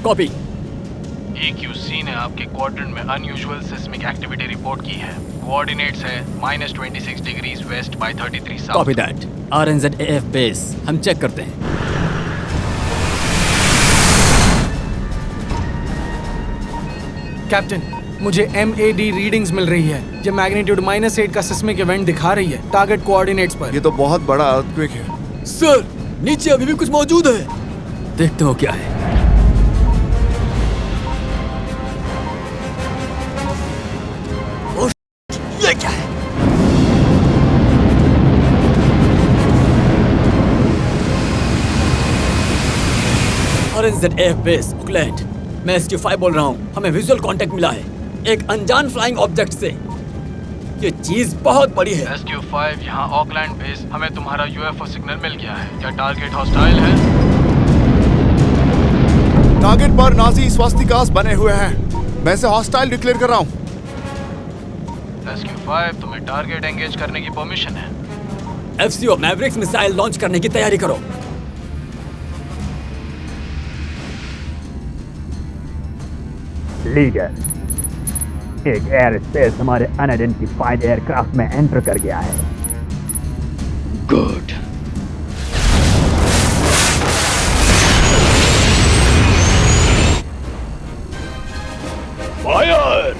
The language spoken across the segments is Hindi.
कॉपी। EQC ने आपके क्वाड्रेंट में अनयूजुअल सिस्मिक एक्टिविटी रिपोर्ट की है। कोऑर्डिनेट्स है -26 degrees west by 33 south. Copy that. RNZAF base हम चेक करते हैं। कैप्टन, मुझे MAD रीडिंग्स मिल रही है। ये मैग्नीट्यूड -8 का सिस्मिक इवेंट दिखा रही है टारगेट कोऑर्डिनेट्स पर। ये तो बहुत बड़ा अर्थक्वेक है। सर, नीचे अभी भी कुछ मौजूद है। देखते हो क्या है। ये क्या है? RNZAF base Auckland. मैं SQ5 बोल रहा हूँ। हमें विजुअल कांटेक्ट मिला है एक अनजान फ्लाइंग ऑब्जेक्ट से। ये चीज बहुत बड़ी है। SQ5 यहाँ ऑकलैंड बेस, हमें तुम्हारा UFO सिग्नल मिल गया है। क्या टारगेट हॉस्टाइल है? टारगेट पर नाजी स्वास्तिकास बने हुए हैं। मैं इसे हॉस्टाइल डिक्लेयर कर रहा हूँ। SQ5 तुम्हें टारगेट एंगेज करने की परमिशन है। FCO मैवरिक्स मिसाइल लॉन्च करने की तैयारी करो। लीडर, एक एयर स्पेस हमारे अनआइडेंटिफाइड एयरक्राफ्ट में एंटर कर गया है। गुड। फायर!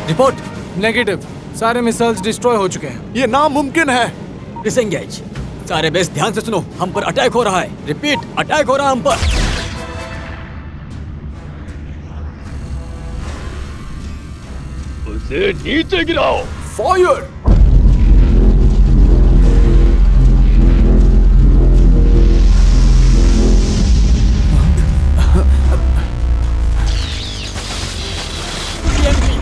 रिपोर्ट। नेगेटिव, सारे मिसाइल्स डिस्ट्रॉय हो चुके हैं। ये नामुमकिन है। डिसएंगेज। सारे बेस ध्यान से सुनो, हम पर अटैक हो रहा है। रिपीट, अटैक हो रहा है हम पर। उसे नीचे गिराओ। फायर!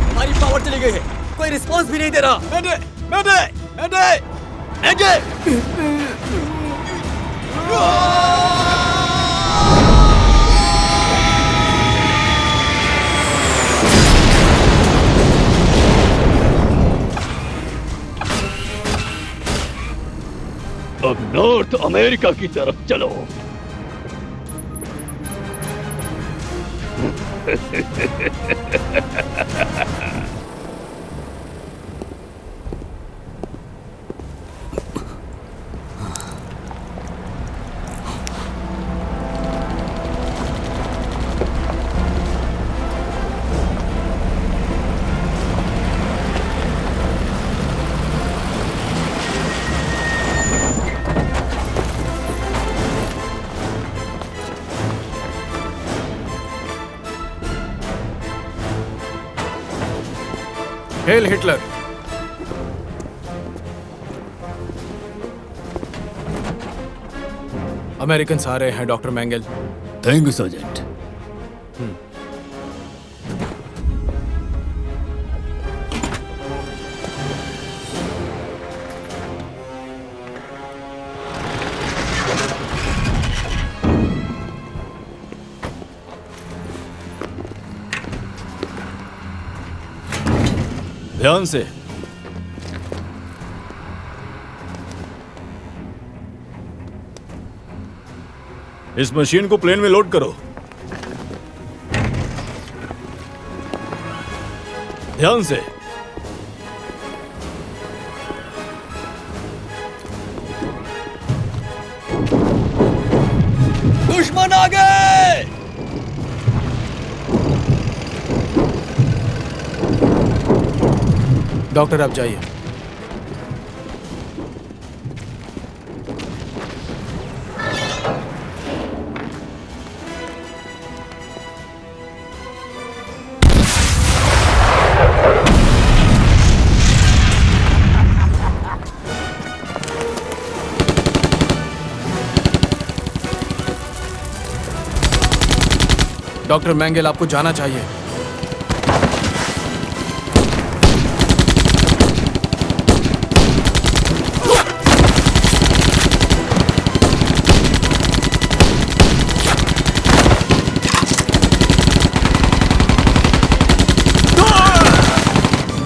हमारी पावर चली गई है। कोई रिस्पांस भी नहीं दे रहा। मैंने मैंने मैंने मैंने अब नॉर्थ अमेरिका की तरफ चलो। Hello Hitler. अमेरिकन आ रहे हैं doctor mangle. Thank you sergeant. ध्यान से। इस मशीन को प्लेन में लोड करो। ध्यान से। दुश्मन आ गए। डॉक्टर आप जाइए। डॉक्टर मैंगल आपको जाना चाहिए।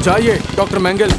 जाइए डॉक्टर मैंगल।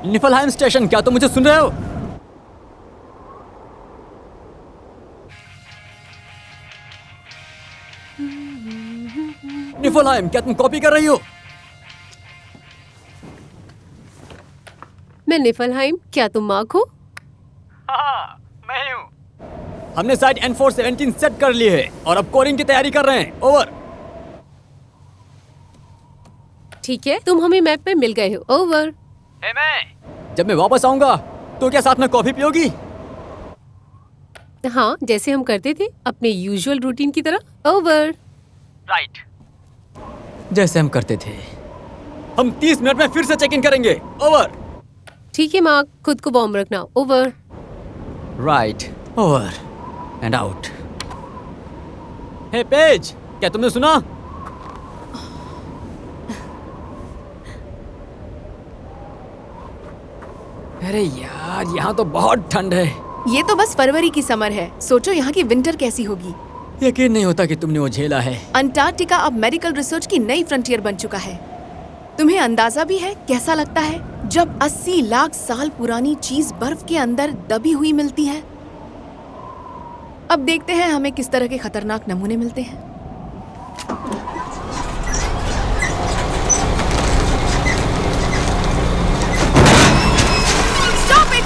निफलहाइम स्टेशन, क्या तुम मुझे सुन रहे हो? निफलहाइम, क्या तुम कॉपी कर रही हो? मैं निफलहाइम, क्या तुम मार्क हो? हाँ, मैं ही हूँ। हमने साइट N417 सेट कर ली है और अब कोरिंग की तैयारी कर रहे हैं। ओवर। ठीक है, तुम हमें मैप पे मिल गए हो। ओवर। जब मैं वापस आऊंगा तो क्या साथ में कॉफी पियोगी? हाँ, जैसे हम करते थे अपने यूजुअल रूटीन की तरह। ओवर। राइट, जैसे हम करते थे। हम 30 मिनट में फिर से चेक इन करेंगे। ओवर। ठीक है मार्क, खुद को बॉम्ब रखना। Over. Right, over and out. Hey Page, क्या तुमने सुना? अरे यार, यहाँ तो बहुत ठंड है। ये तो बस फरवरी की समर है, सोचो यहाँ की विंटर कैसी होगी। यकीन नहीं होता कि तुमने वो झेला है। अंटार्कटिका अब मेडिकल रिसर्च की नई फ्रंटियर बन चुका है। तुम्हें अंदाजा भी है कैसा लगता है जब 80 लाख साल पुरानी चीज बर्फ के अंदर दबी हुई मिलती है। अब देखते हैं हमें किस तरह के खतरनाक नमूने मिलते हैं।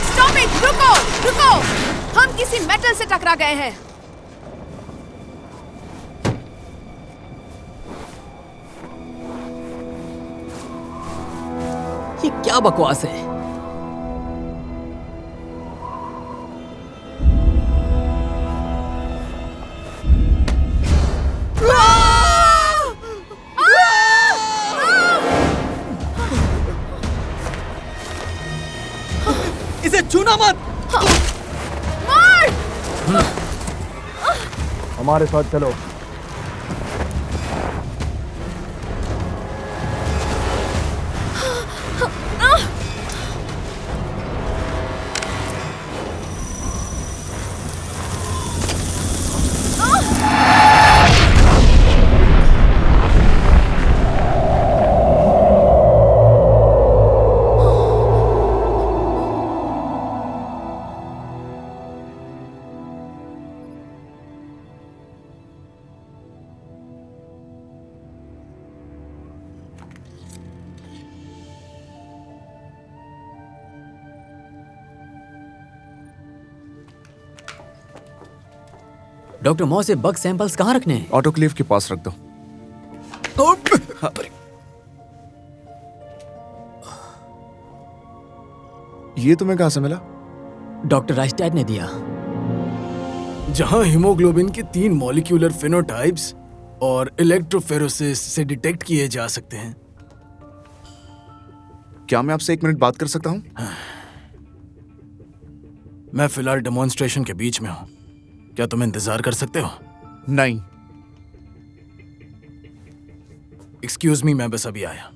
स्टॉप इट, रुको, रुको, हम किसी मेटल से टकरा गए हैं। ये क्या बकवास है? इसे छूना मत। हमारे साथ चलो। डॉक्टर मॉ से बग सैंपल्स कहाँ रखने हैं? ऑटोक्लेव के पास रख दो। ये तुम्हें कहाँ से मिला? डॉक्टर राइस्टैड ने दिया। जहां हीमोग्लोबिन के 3 मॉलिक्यूलर फिनोटाइप्स और इलेक्ट्रोफेरोसिस से डिटेक्ट किए जा सकते हैं। क्या मैं आपसे 1 मिनट बात कर सकता हूँ? मैं फिलहाल डेमोन्स्ट्रेशन के बीच में हूं। क्या तुम इंतजार कर सकते हो? नहीं। एक्सक्यूज मी, मैं बस अभी आया।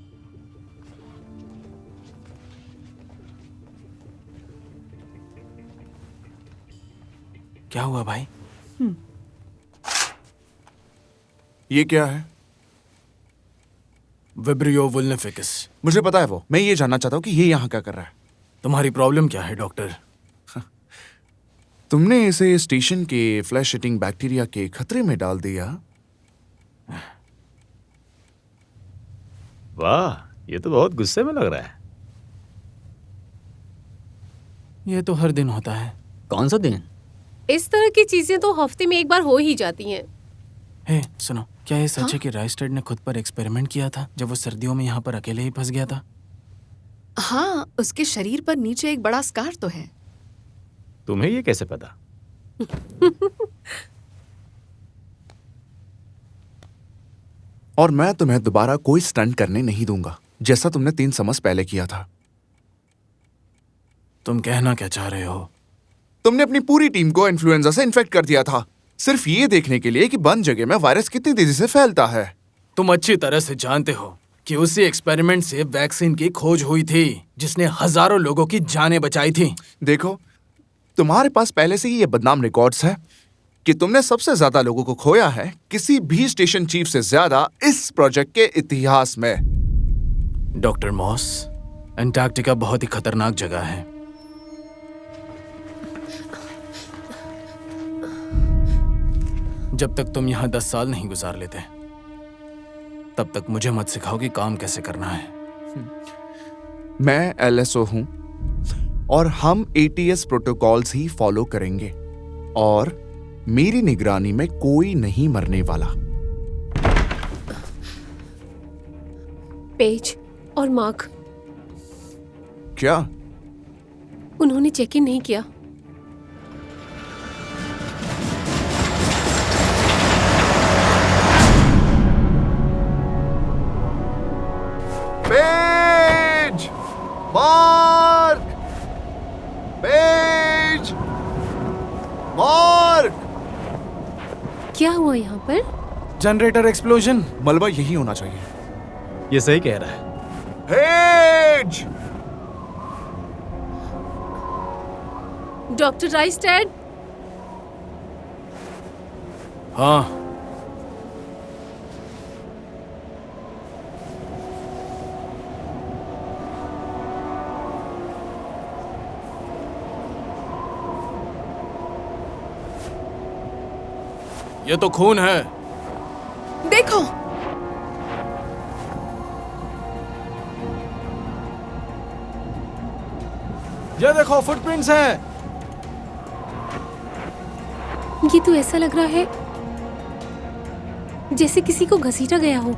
क्या हुआ भाई? ये क्या है? विब्रियो वुल्निफिकस। मुझे पता है वो। मैं ये जानना चाहता हूँ कि ये यहाँ क्या कर रहा है। तुम्हारी प्रॉब्लम क्या है डॉक्टर? तुमने इसे स्टेशन के फ्लैश ईटिंग बैक्टीरिया के खतरे में डाल दिया। वाह, ये तो बहुत गुस्से में लग रहा है। ये तो हर दिन होता है। कौन सा दिन? इस तरह की चीजें तो हफ्ते में एक बार हो ही जाती हैं। हे सुनो, क्या ये सच है कि राइस्टेड ने खुद पर एक्सपेरिमेंट किया था जब वो सर्दियों में यहाँ पर अकेले ही फंस गया था? हाँ, उसके शरीर पर नीचे एक बड़ा स्कार तो है। तुम्हें ये कैसे पता? और मैं तुम्हें दोबारा कोई स्टंट करने नहीं दूंगा, जैसा तुमने 3 समझ पहले किया था। तुम कहना क्या चाह रहे हो? तुमने अपनी पूरी टीम को इन्फ्लुएंजा से इन्फेक्ट कर दिया था, सिर्फ ये देखने के लिए कि बंद जगह में वायरस कितनी तेजी से फैलता है। तुम अच्छी तरह से जानते हो कि उसी एक्सपेरिमेंट से वैक्सीन की खोज हुई थी जिसने हजारों लोगों की जानें बचाई थी। देखो, तुम्हारे पास पहले से ही ये बदनाम रिकॉर्ड्स है कि तुमने सबसे ज्यादा लोगों को खोया है, किसी भी स्टेशन चीफ से ज्यादा इस प्रोजेक्ट के इतिहास में। डॉक्टर मॉस, अंटार्कटिका बहुत ही खतरनाक जगह है। जब तक तुम यहाँ 10 साल नहीं गुजार लेते, तब तक मुझे मत सिखाओ कि काम कैसे करना है। मैं एलएसओ हूं और हम एटीएस प्रोटोकॉल्स ही फॉलो करेंगे और मेरी निगरानी में कोई नहीं मरने वाला। पेज और मार्क, क्या? उन्होंने चेक इन नहीं किया। पेज! मार्क! पेज! मार्क! क्या हुआ यहाँ पर? Generator explosion. मलबा यही होना चाहिए। ये सही कह रहा है। पेज! डॉक्टर राइस्टेड? हाँ, ये तो खून है। देखो, ये देखो, फुटप्रिंट्स हैं। ये तो ऐसा लग रहा है जैसे किसी को घसीटा गया हो।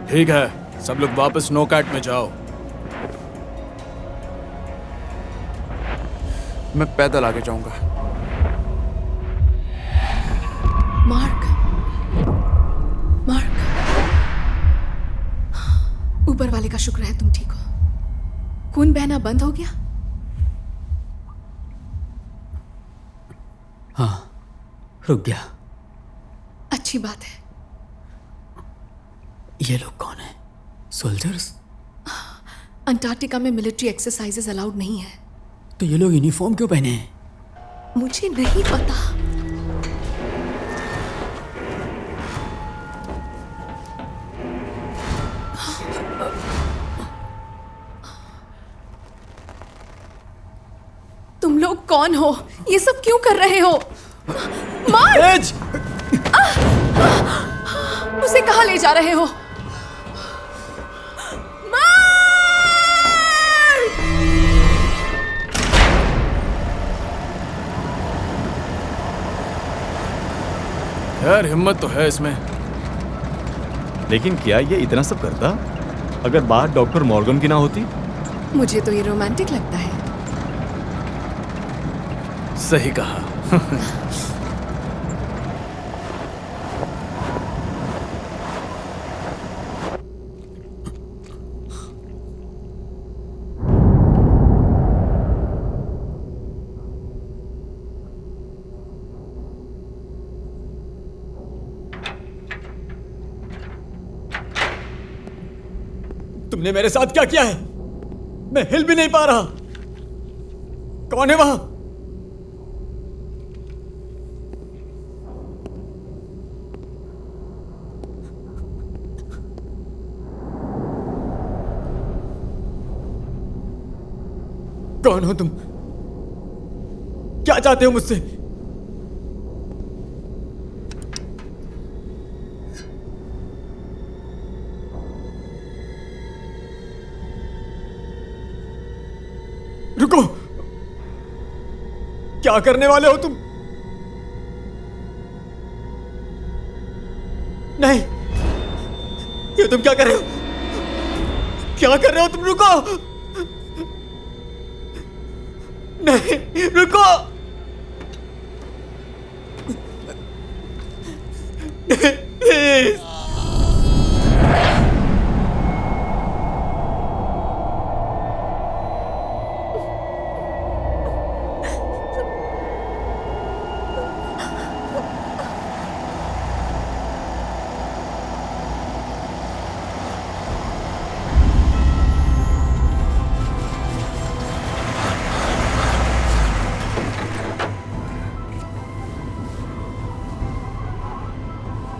ठीक है, सब लोग वापस नो कैट में जाओ। मैं पैदल आगे जाऊंगा। मार्क, मार्क, ऊपर वाले का शुक्र है तुम ठीक हो। खून बहना बंद हो गया? हाँ, रुक गया। अच्छी बात है। ये लोग कौन है? सोल्जर्स? अंटार्कटिका में मिलिट्री एक्सरसाइजेस अलाउड नहीं है। तो ये लोग यूनिफॉर्म क्यों पहने हैं? मुझे नहीं पता। तुम लोग कौन हो? ये सब क्यों कर रहे हो? मार! उसे कहाँ ले जा रहे हो? यार, हिम्मत तो है इसमें। लेकिन क्या ये इतना सब करता अगर बात डॉक्टर मॉर्गन की ना होती? मुझे तो ये रोमांटिक लगता है। सही कहा। तुमने मेरे साथ क्या किया है? मैं हिल भी नहीं पा रहा। कौन है वहां? कौन हो तुम? क्या चाहते हो मुझसे? क्या करने वाले हो तुम? नहीं, ये तुम क्या कर रहे हो? क्या कर रहे हो तुम? रुको! नहीं, रुको! प्लीज!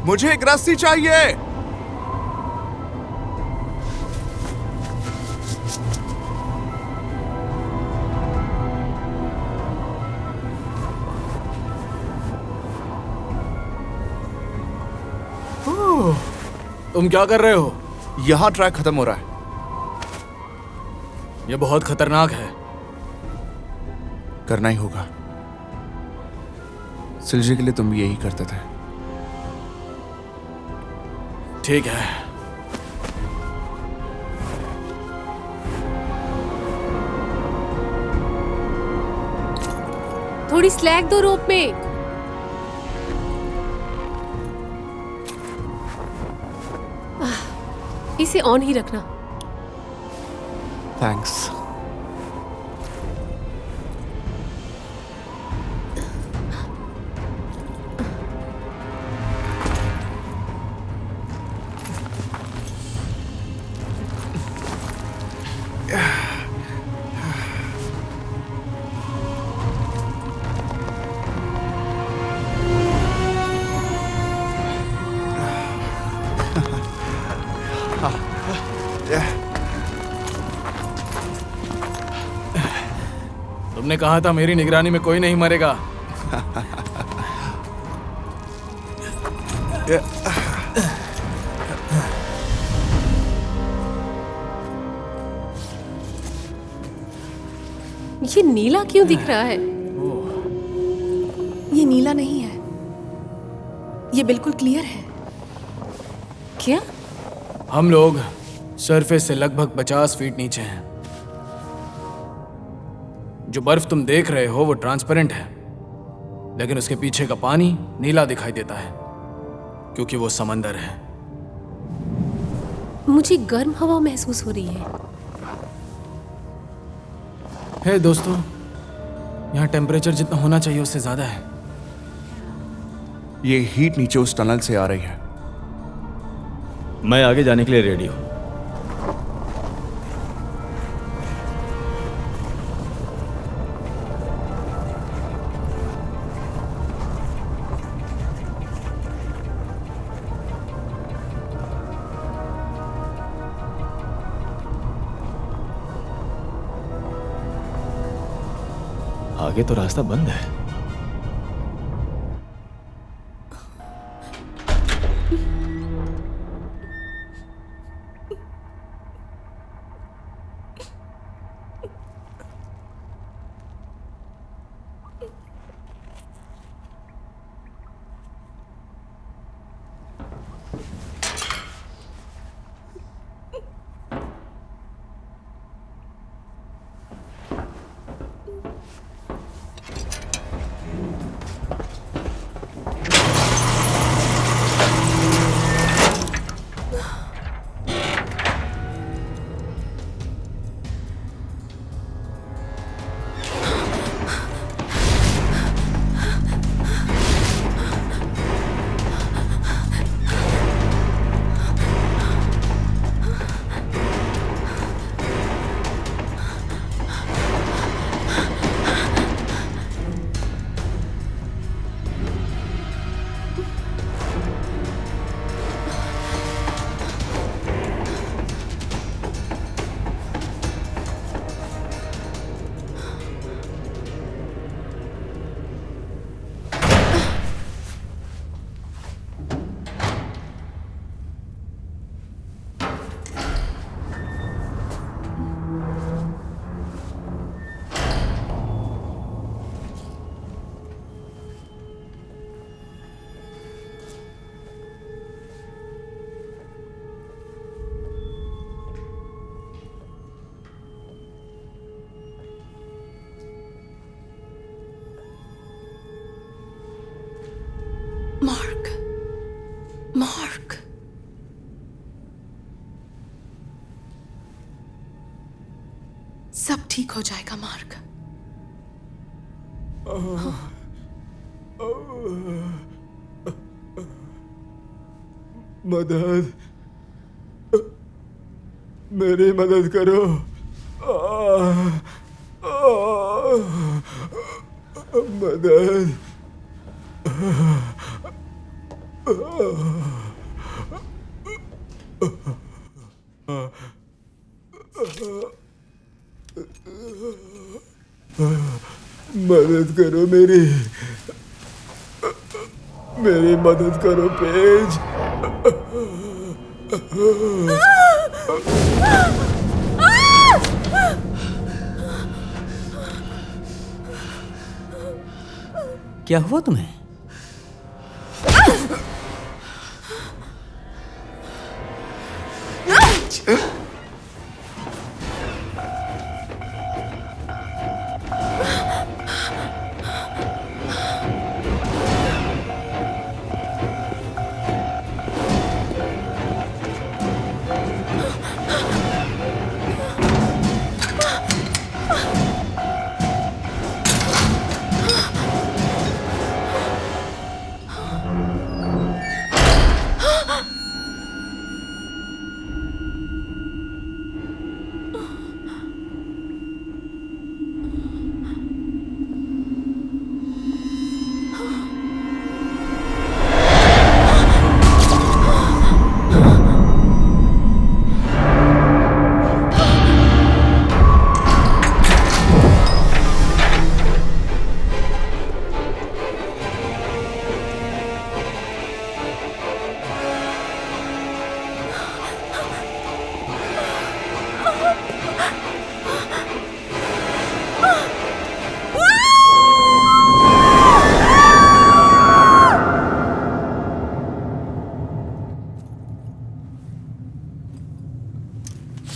मुझे एक रस्सी चाहिए। तुम क्या कर रहे हो? यहां ट्रैक खत्म हो रहा है। ये बहुत खतरनाक है। करना ही होगा। सिलजी के लिए तुम भी यही करते थे। ठीक है। थोड़ी स्लैग दो रोप में। इसे ऑन ही रखना। थैंक्स। तुमने कहा था मेरी निगरानी में कोई नहीं मरेगा। ये नीला क्यों दिख रहा है? ये नीला नहीं है, ये बिल्कुल क्लियर है। क्या? हम लोग सरफेस से लगभग 50 फीट नीचे हैं। जो बर्फ तुम देख रहे हो वो ट्रांसपेरेंट है, लेकिन उसके पीछे का पानी नीला दिखाई देता है क्योंकि वो समंदर है। मुझे गर्म हवा महसूस हो रही है। हे दोस्तों, यहाँ टेम्परेचर जितना होना चाहिए उससे ज्यादा है। ये हीट नीचे उस टनल से आ रही है। मैं आगे जाने के लिए रेडी हूँ। आगे तो रास्ता बंद है। Mark, mark. सब ठीक हो जाएगा मार्क। मदद, मेरी मदद करो। मदद। मदद करो मेरी मदद करो पेज। क्या हुआ तुम्हें?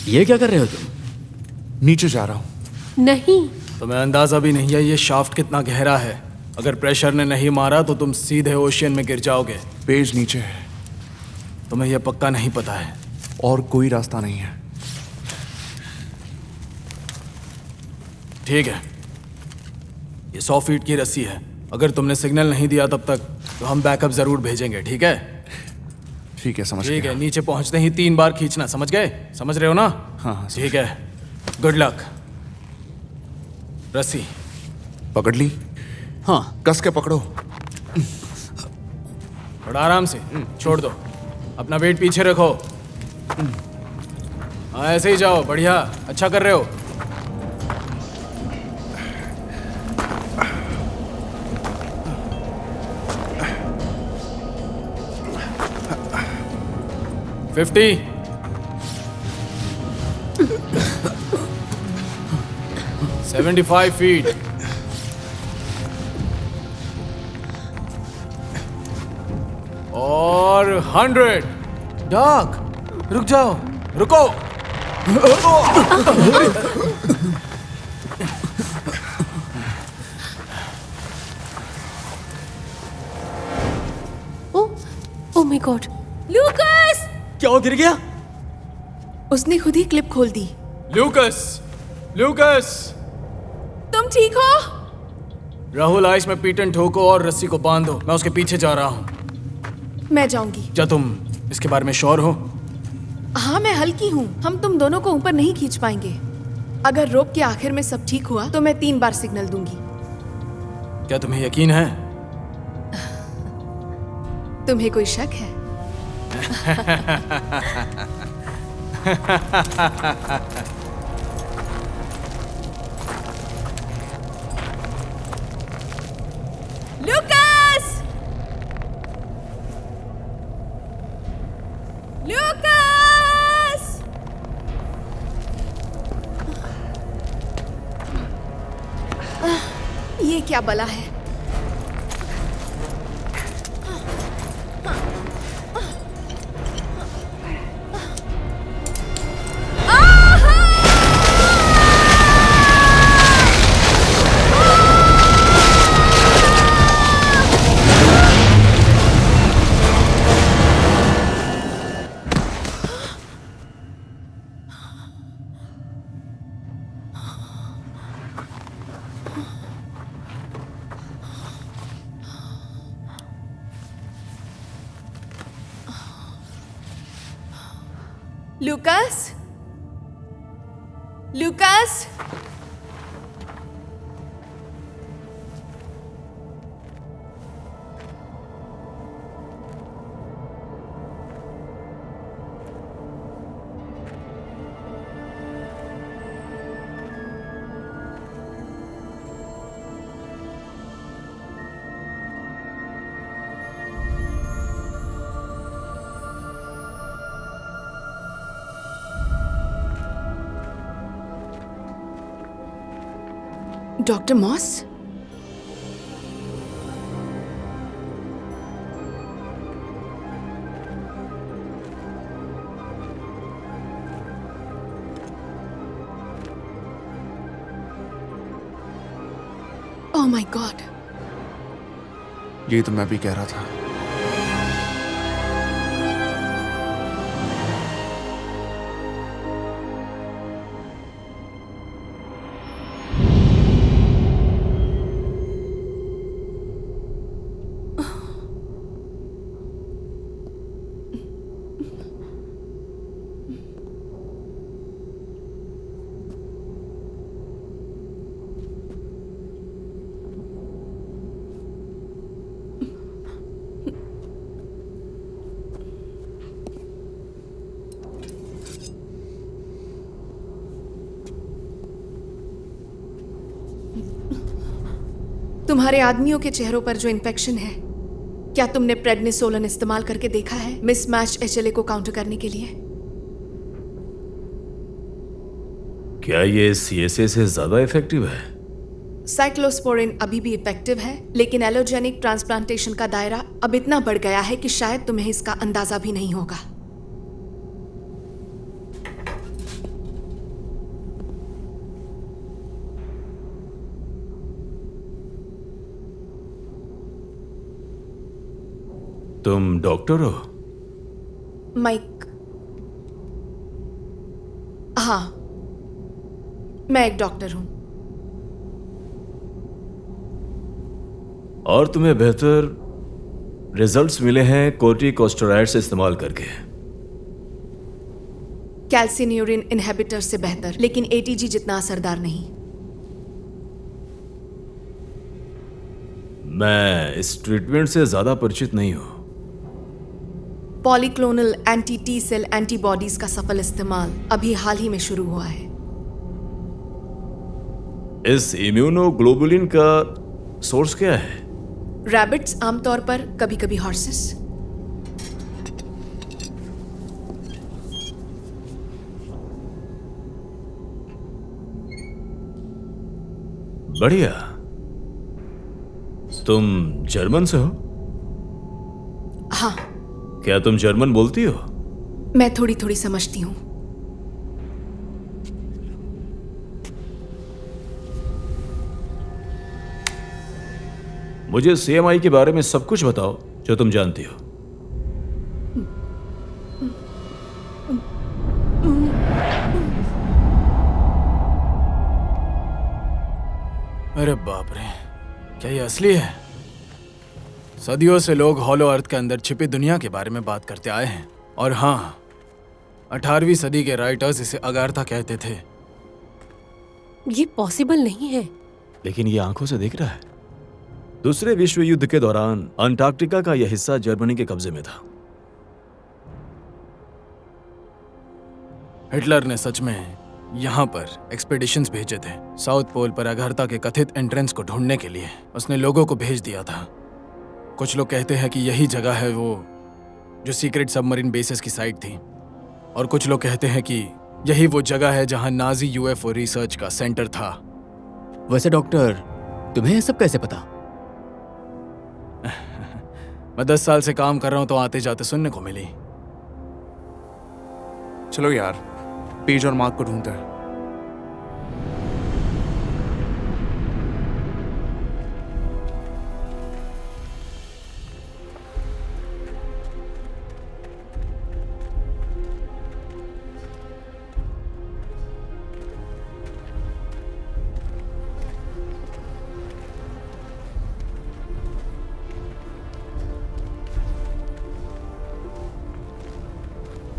ये क्या कर रहे हो तुम? नीचे जा रहा हूं। नहीं, तुम्हें अंदाजा भी नहीं है ये शाफ्ट कितना गहरा है। अगर प्रेशर ने नहीं मारा तो तुम सीधे ओशियन में गिर जाओगे। पेज नीचे है तुम्हें यह पक्का नहीं पता है। और कोई रास्ता नहीं है। ठीक है, ये 100 फीट की रस्सी है। अगर तुमने सिग्नल नहीं दिया तब तक तो हम बैकअप जरूर भेजेंगे। ठीक है? ठीक है, समझ ठीक गया। है, नीचे पहुंचते ही 3 बार खींचना। समझ गए? समझ रहे हो ना? हाँ, ठीक है। Good luck. रस्सी पकड़ ली? हाँ, कस के पकड़ो। थोड़ा आराम से, छोड़ दो। अपना वेट पीछे रखो। हाँ, ऐसे ही जाओ। बढ़िया, अच्छा कर रहे हो। $50 75 फीट। और 100। डॉग, रुक जाओ, रुको। ओह माय गॉड, लूकास! क्या हो, गिर गया? उसने खुद ही क्लिप खोल दी। लूकस, लूकस! तुम ठीक हो? राहुल, आइस में पीटन ठोको और रस्सी को बांधो। मैं उसके पीछे जा रहा हूँ। मैं जाऊंगी। क्या तुम इसके बारे में श्योर हो? हाँ, मैं हल्की हूँ। हम तुम दोनों को ऊपर नहीं खींच पाएंगे। अगर रोप के आखिर में सब ठीक हुआ तो मैं 3 बार सिग्नल दूंगी। क्या तुम्हें यकीन है? तुम्हें कोई शक है? लूकास! लूकास! ये क्या बला है? Lucas, Lucas, doctor Moss? Oh my God, ये तो मैं भी कह रहा था। तुम्हारे आदमियों के चेहरों पर जो इन्फेक्शन है, क्या तुमने प्रेडनिसोलन इस्तेमाल करके देखा है मिसमैच एचएलए को काउंटर करने के लिए? क्या ये सीएसए से ज्यादा इफेक्टिव है? साइक्लोस्पोरिन अभी भी इफेक्टिव है, लेकिन एलोजेनिक ट्रांसप्लांटेशन का दायरा अब इतना बढ़ गया है कि शायद तुम्हें इसका अंदाजा भी नहीं होगा। तुम डॉक्टर हो? माइक, हाँ, मैं एक डॉक्टर हूं। और तुम्हें बेहतर रिजल्ट्स मिले हैं कोर्टिकोस्टेरॉइड्स इस्तेमाल करके। कैल्सिन्यूरिन इनहिबिटर से बेहतर, लेकिन एटीजी जितना असरदार नहीं। मैं इस ट्रीटमेंट से ज्यादा परिचित नहीं हूं। Polyclonal anti T cell antibodies का सफल इस्तेमाल अभी हाल ही में शुरू हुआ है। इस इम्यूनोग्लोबुलिन का सोर्स क्या है? रैबिट्स, आमतौर पर कभी कभी हॉर्सेस। बढ़िया। तुम जर्मन से हो? हाँ, क्या तुम जर्मन बोलती हो? मैं थोड़ी थोड़ी समझती हूँ। मुझे सीएमआई के बारे में सब कुछ बताओ जो तुम जानती हो। अरे बाप रे, क्या ये असली है? सदियों से लोग हॉलो अर्थ के अंदर छिपी दुनिया के बारे में बात करते आए हैं। और हाँ, 18वीं सदी के राइटर्स इसे अगारथा कहते थे। ये पॉसिबल नहीं है। लेकिन ये आंखों से दिख रहा है। दूसरे विश्व युद्ध के दौरान अंटार्कटिका का यह हिस्सा जर्मनी के कब्जे में था। हिटलर ने सच में यहाँ पर एक्सपेडिशंस भेजे थे। साउथ पोल पर अगारथा के कथित एंट्रेंस को ढूंढने के लिए उसने लोगों को भेज दिया था। कुछ लोग कहते हैं कि यही जगह है वो जो सीक्रेट सबमरीन बेसेस की साइट थी, और कुछ लोग कहते हैं कि यही वो जगह है जहां नाजी यूएफओ रिसर्च का सेंटर था। वैसे डॉक्टर, तुम्हें ये सब कैसे पता? मैं 10 साल से काम कर रहा हूं तो आते जाते सुनने को मिली। चलो यार, पेज और मार्क को ढूंढते हैं।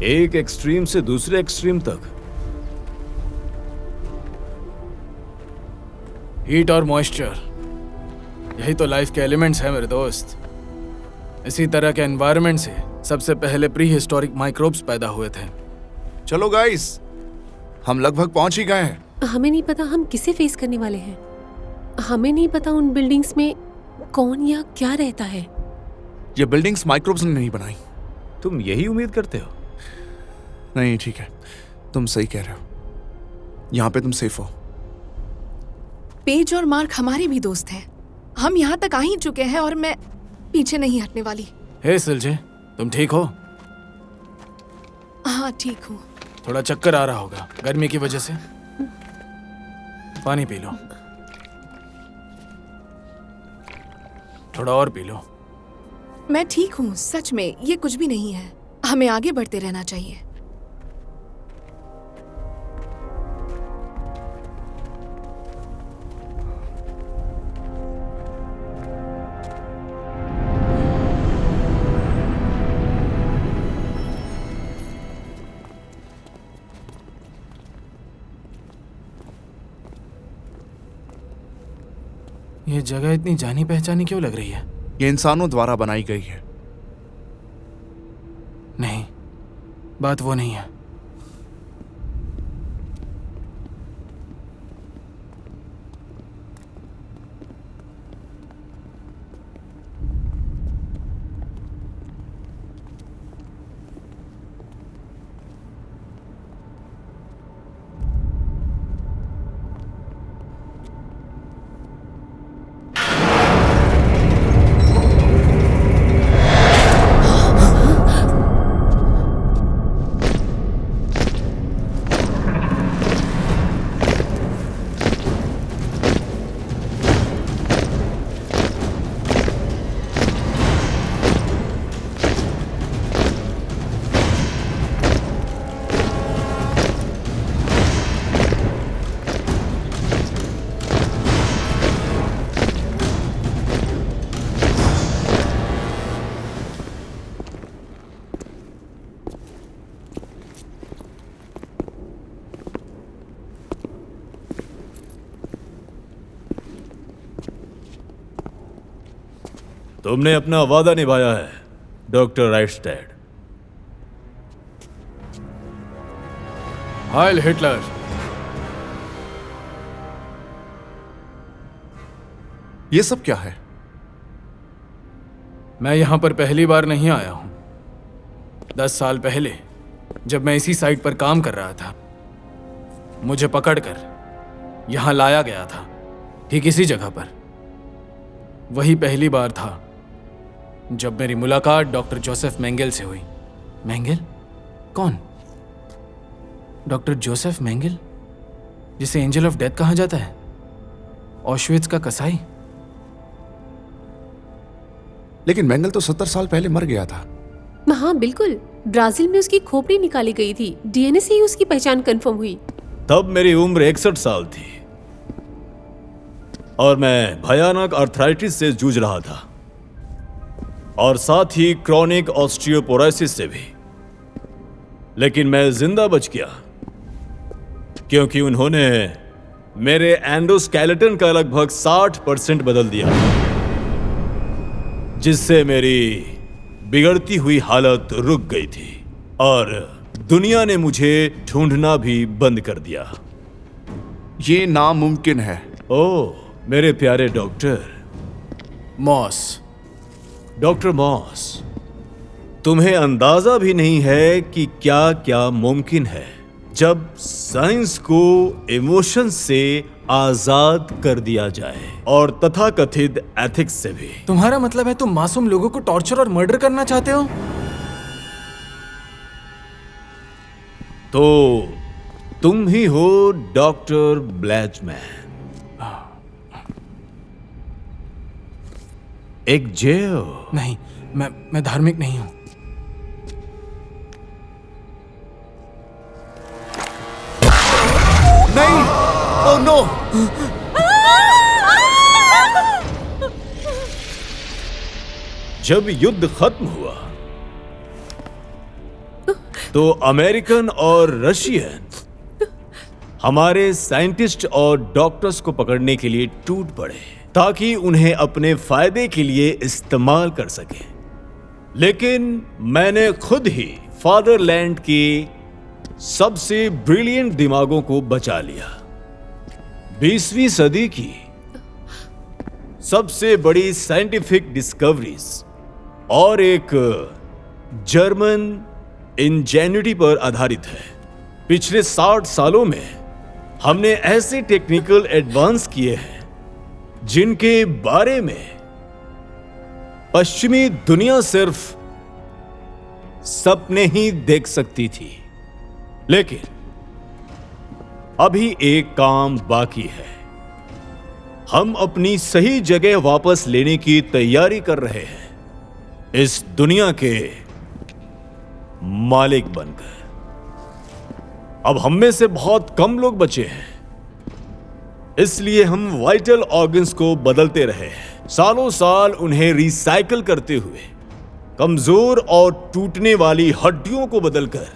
एक एक्सट्रीम से दूसरे एक्सट्रीम तक। हीट और मॉइस्चर, यही तो लाइफ के एलिमेंट्स हैं मेरे दोस्त। इसी तरह के एनवायरनमेंट से सबसे पहले प्री हिस्टोरिक माइक्रोब्स पैदा हुए थे। चलो गाइस, हम लगभग पहुंच ही गए हैं। हमें नहीं पता हम किसे फेस करने वाले हैं। हमें नहीं पता उन बिल्डिंग्स में कौन या क्या रहता है। ये बिल्डिंग्स माइक्रोब्स ने नहीं बनाई। तुम यही उम्मीद करते हो? नहीं, ठीक है, तुम सही कह रहे हो। यहाँ पे तुम सेफ हो। पेज और मार्क हमारे भी दोस्त हैं। हम यहाँ तक आ ही चुके हैं और मैं पीछे नहीं हटने वाली। हे सिलजे, तुम ठीक हो? हाँ, ठीक हूँ। थोड़ा चक्कर आ रहा होगा गर्मी की वजह से। पानी पी लो, थोड़ा और पी लो। मैं ठीक हूँ, सच में ये कुछ भी नहीं है। हमें आगे बढ़ते रहना चाहिए। ये जगह इतनी जानी पहचानी क्यों लग रही है? ये इंसानों द्वारा बनाई गई है। नहीं, बात वो नहीं है। तुमने अपना वादा निभाया है, डॉक्टर राइटस्टेड। हाइल हिटलर। ये सब क्या है? मैं यहां पर पहली बार नहीं आया हूं। 10 साल पहले जब मैं इसी साइट पर काम कर रहा था, मुझे पकड़कर यहां लाया गया था, ठीक इसी जगह पर। वही पहली बार था जब मेरी मुलाकात डॉक्टर जोसेफ मेंगेल से हुई। मेंगेल? कौन? डॉक्टर जोसेफ मेंगेल, जिसे एंजल ऑफ डेथ कहा जाता है, ऑशविट्ज का कसाई। लेकिन मेंगल तो 70 साल पहले मर गया था। हाँ बिल्कुल, ब्राजील में उसकी खोपड़ी निकाली गई थी। डीएनए से ही उसकी पहचान कंफर्म हुई। तब मेरी उम्र 61 साल थी और मैं भयानक आर्थराइटिस से जूझ रहा था और साथ ही क्रॉनिक ऑस्टियोपोरोसिस से भी। लेकिन मैं जिंदा बच गया क्योंकि उन्होंने मेरे एंडोस्केलेटन का लगभग 60% बदल दिया, जिससे मेरी बिगड़ती हुई हालत रुक गई थी और दुनिया ने मुझे ढूंढना भी बंद कर दिया। ये नामुमकिन है। ओह मेरे प्यारे डॉक्टर मॉस। डॉक्टर मॉस, तुम्हें अंदाजा भी नहीं है कि क्या क्या मुमकिन है जब साइंस को इमोशन से आजाद कर दिया जाए, और तथाकथित एथिक्स से भी। तुम्हारा मतलब है तुम मासूम लोगों को टॉर्चर और मर्डर करना चाहते हो? तो तुम ही हो डॉक्टर ब्लैचमैन, एक जेल। नहीं, मैं धार्मिक नहीं हूं। नहीं, ओह नो। जब युद्ध खत्म हुआ तो अमेरिकन और रशियन हमारे साइंटिस्ट और डॉक्टर्स को पकड़ने के लिए टूट पड़े ताकि उन्हें अपने फायदे के लिए इस्तेमाल कर सके। लेकिन मैंने खुद ही फादरलैंड के सबसे ब्रिलियंट दिमागों को बचा लिया। 20वीं सदी की सबसे बड़ी साइंटिफिक डिस्कवरीज और एक जर्मन इंजेन्युटी पर आधारित है। पिछले 60 सालों में हमने ऐसे टेक्निकल एडवांस किए हैं जिनके बारे में पश्चिमी दुनिया सिर्फ सपने ही देख सकती थी। लेकिन अभी एक काम बाकी है। हम अपनी सही जगह वापस लेने की तैयारी कर रहे हैं, इस दुनिया के मालिक बनकर। अब हम में से बहुत कम लोग बचे हैं, इसलिए हम वाइटल ऑर्गन्स को बदलते रहे हैं, सालों साल उन्हें रिसाइकल करते हुए कमजोर और टूटने वाली हड्डियों को बदलकर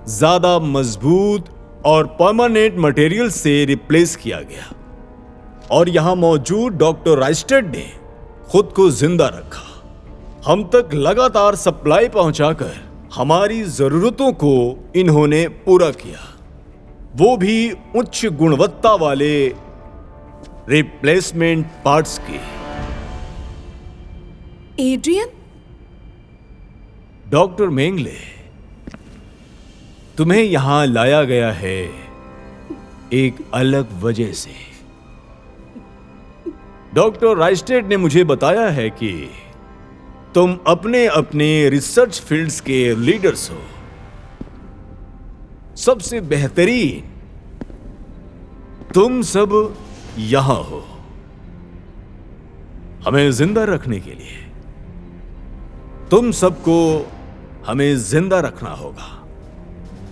ज्यादा मजबूत और परमानेंट मटेरियल से रिप्लेस किया गया। और यहां मौजूद डॉक्टर राइस्टेड ने खुद को जिंदा रखा, हम तक लगातार सप्लाई पहुंचाकर हमारी जरूरतों को इन्होंने पूरा किया, वो भी उच्च गुणवत्ता वाले रिप्लेसमेंट पार्ट्स की। एड्रियन, डॉक्टर मेंगले, तुम्हें यहां लाया गया है एक अलग वजह से। डॉक्टर राइस्टेड ने मुझे बताया है कि तुम अपने अपने रिसर्च फील्ड्स के लीडर्स हो, सबसे बेहतरीन। तुम सब यहां हो हमें जिंदा रखने के लिए। तुम सबको हमें जिंदा रखना होगा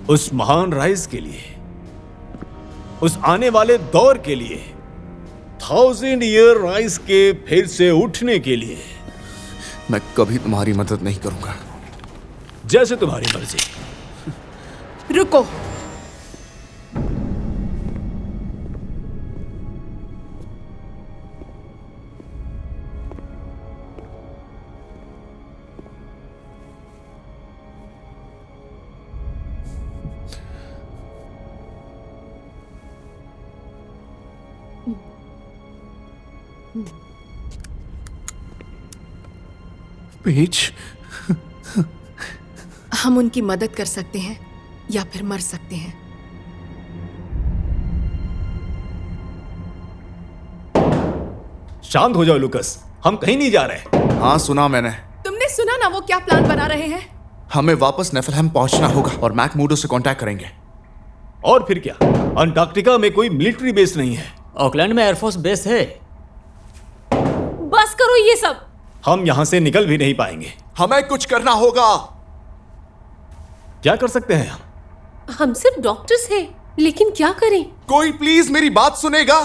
उस महान राइज के लिए, उस आने वाले दौर के लिए, 1000 ईयर राइज के फिर से उठने के लिए। मैं कभी तुम्हारी मदद नहीं करूंगा। जैसे तुम्हारी मर्जी। रुको। पेज, हम उनकी मदद कर सकते हैं या फिर मर सकते हैं। शांत हो जाओ लुकस, हम कहीं नहीं जा रहे। हाँ सुना मैंने। तुमने सुना ना वो क्या प्लान बना रहे हैं? हमें वापस नेफलहैम पहुंचना होगा और मैकमूडो से कांटेक्ट करेंगे। और फिर क्या? अंटार्कटिका में कोई मिलिट्री बेस नहीं है। ऑकलैंड में एयरफोर्स बेस है। बस करो ये सब। हम यहां से निकल भी नहीं पाएंगे। हमें कुछ करना होगा। क्या कर सकते हैं हम सिर्फ डॉक्टर्स हैं, लेकिन क्या करें? कोई प्लीज मेरी बात सुनेगा?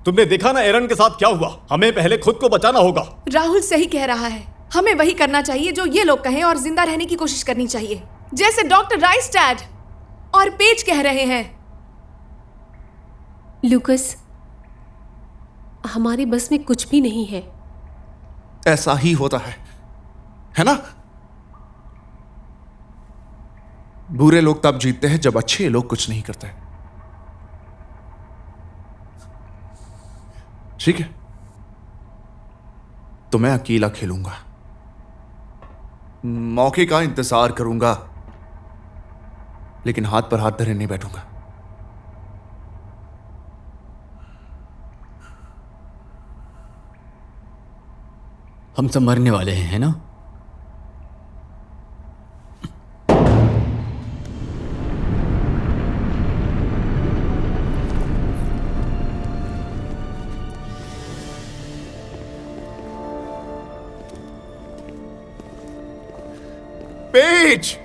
तुमने देखा ना एरन के साथ क्या हुआ। हमें पहले खुद को बचाना होगा। राहुल सही कह रहा है, हमें वही करना चाहिए जो ये लोग कहें और जिंदा रहने की कोशिश करनी चाहिए, जैसे डॉक्टर राइस्टैड और पेज कह रहे हैं। लूकस, हमारे बस में कुछ भी नहीं है। ऐसा ही होता है ना? बुरे लोग तब जीतते हैं जब अच्छे लोग कुछ नहीं करते। ठीक है, तो मैं अकेला खेलूंगा, मौके का इंतजार करूंगा, लेकिन हाथ पर हाथ धरे नहीं बैठूंगा। हम सब मरने वाले हैं, है ना? Page,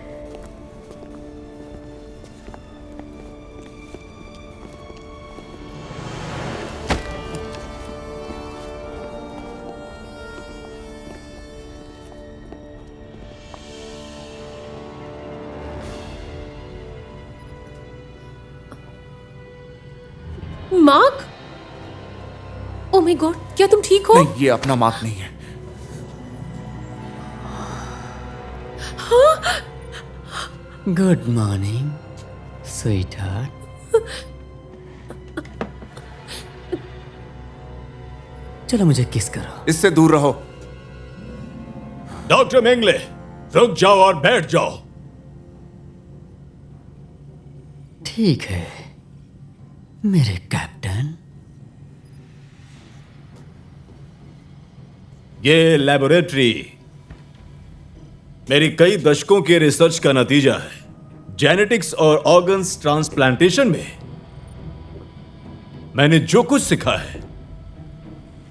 mark, oh my God, क्या तुम ठीक हो? नहीं, ये अपना मार्क नहीं है। Good morning sweetheart. चलो मुझे किस करो। इससे दूर रहो। डॉक्टर मेंगले, रुक जाओ और बैठ जाओ। ठीक है मेरे कैप्टन। ये लेबोरेटरी मेरी कई दशकों के रिसर्च का नतीजा है। जेनेटिक्स और ऑर्गन्स ट्रांसप्लांटेशन में मैंने जो कुछ सीखा है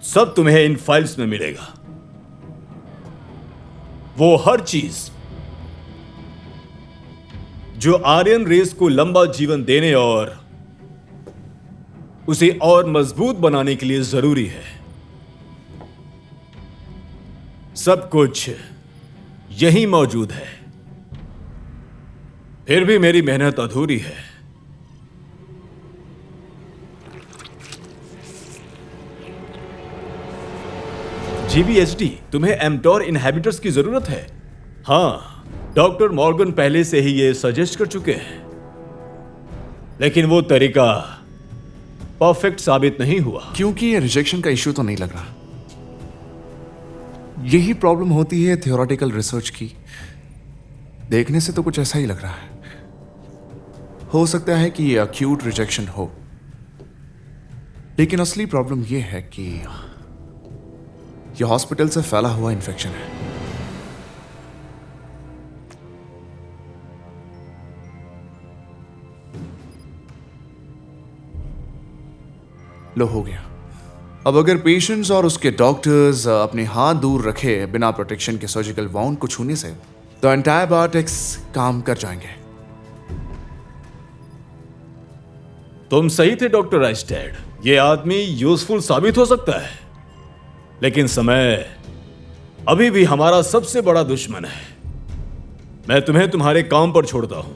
सब तुम्हें इन फाइल्स में मिलेगा। वो हर चीज जो आर्यन रेस को लंबा जीवन देने और उसे और मजबूत बनाने के लिए जरूरी है, सब कुछ यहीं मौजूद है। फिर भी मेरी मेहनत अधूरी है। जीवीएचडी, तुम्हें एम्टोर इनहैबिटर्स की जरूरत है। हाँ, डॉक्टर मॉर्गन पहले से ही ये सजेस्ट कर चुके हैं, लेकिन वो तरीका परफेक्ट साबित नहीं हुआ। क्योंकि ये रिजेक्शन का इश्यू तो नहीं लग रहा। यही प्रॉब्लम होती है थियोरेटिकल रिसर्च की। देखने से तो कुछ ऐसा ही लग रहा है। हो सकता है कि ये अक्यूट रिजेक्शन हो, लेकिन असली प्रॉब्लम ये है कि ये हॉस्पिटल से फैला हुआ इन्फेक्शन है। लो, हो गया। अब अगर पेशेंट्स और उसके डॉक्टर्स अपने हाथ दूर रखे बिना प्रोटेक्शन के सर्जिकल वाउंड को छूने से, तो एंटीबायोटिक्स काम कर जाएंगे। तुम सही थे डॉक्टर राइस्टेड। ये आदमी यूजफुल साबित हो सकता है, लेकिन समय अभी भी हमारा सबसे बड़ा दुश्मन है। मैं तुम्हें तुम्हारे काम पर छोड़ता हूं।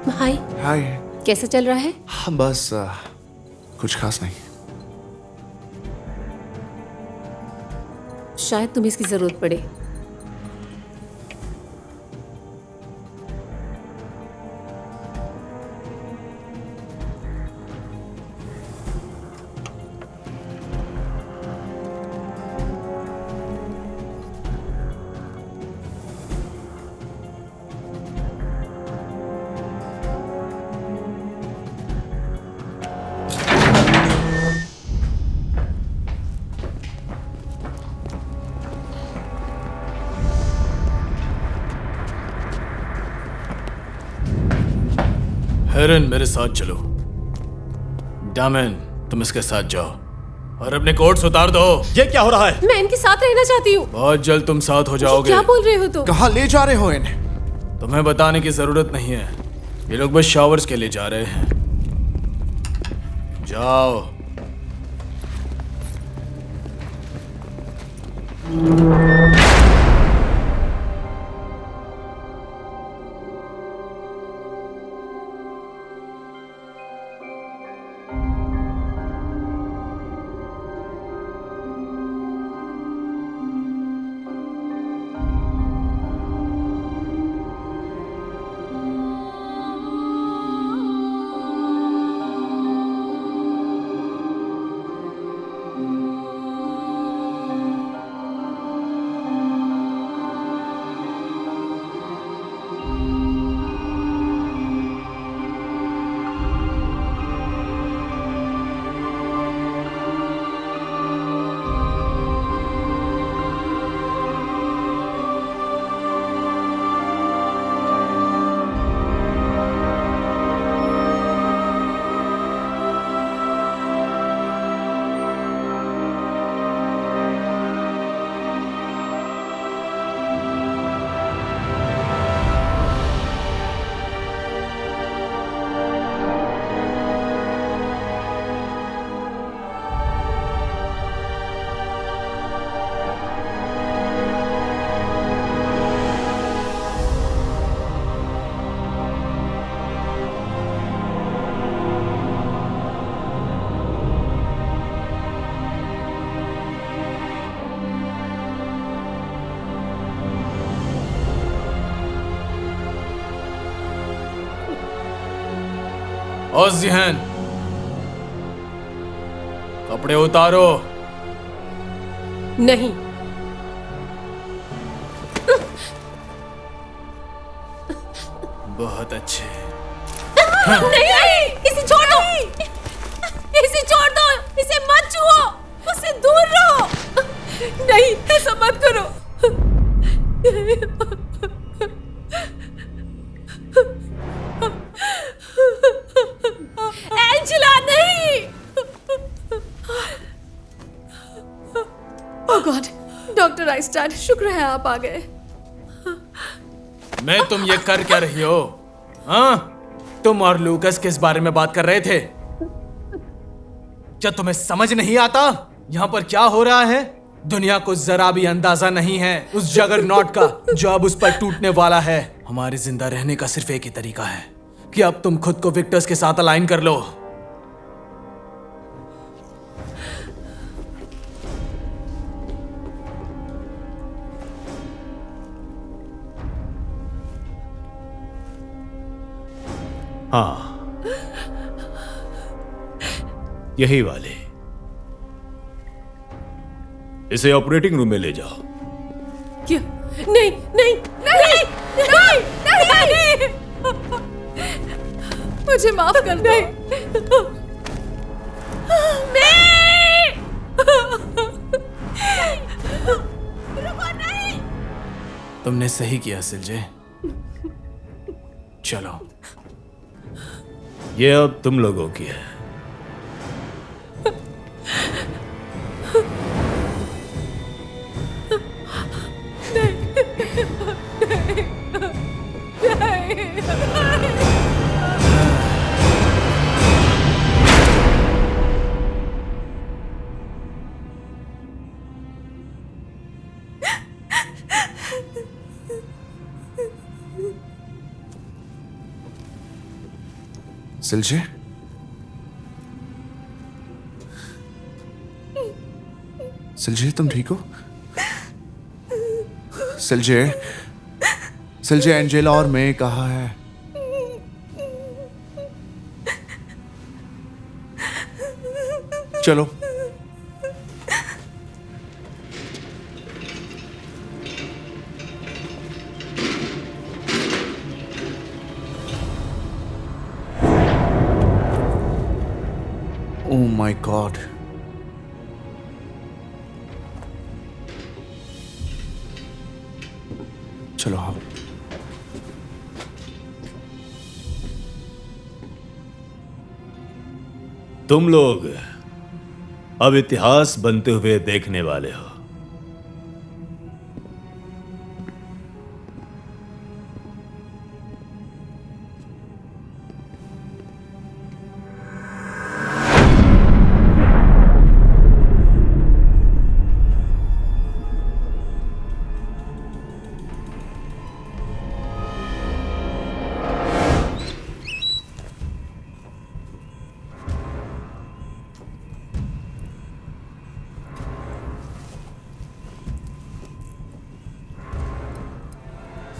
हाय, हाय। कैसा चल रहा है? हाँ, बस कुछ खास नहीं। शायद तुम्हें इसकी जरूरत पड़े। हेरन, मेरे साथ चलो। डामन, तुम इसके साथ जाओ और अपने कोट्स उतार दो। ये क्या हो रहा है? मैं इनके साथ रहना चाहती हूँ। बहुत जल्द तुम साथ हो जाओगे। क्या बोल रहे हो तुम? कहाँ ले जा रहे हो इन्हें? तुम्हें बताने की जरूरत नहीं है। ये लोग बस शावर्स के लिए जा रहे हैं। जाओ। और जिहन, कपड़े उतारो। नहीं। बहुत अच्छे। नहीं, इसे छोड़ दो। इसे छोड़ दो, इसे मत छुओ, उससे दूर रहो। नहीं, ऐसा मत करो। एंजेला, नहीं। ओह गॉड, डॉक्टर आइस्टाड, शुक्र है आप आ गए। मैं तुम ये कर क्या रही हो? हाँ? तुम और लूकस किस बारे में बात कर रहे थे? क्या तुम्हें समझ नहीं आता यहाँ पर क्या हो रहा है? दुनिया को जरा भी अंदाजा नहीं है उस जगरनॉट का जो अब उस पर टूटने वाला है। हमारे जिंदा रहने का सिर्फ एक ही तरीका है कि अब तुम खुद को विक्टर्स के साथ अलाइन कर लो। हाँ, यही वाले। इसे ऑपरेटिंग रूम में ले जाओ। क्या? नहीं, नहीं, नहीं, नहीं, नहीं, मुझे माफ कर दो। तुमने सही किया सिलजे। चलो, ये अब तुम लोगों की है। सिलजे, सिलजे तुम ठीक हो? सिलजे, सिलजे, एंजेला और मैं कहाँ है? चलो। Oh my God. चलो आओ। तुम लोग अब इतिहास बनते हुए देखने वाले हो।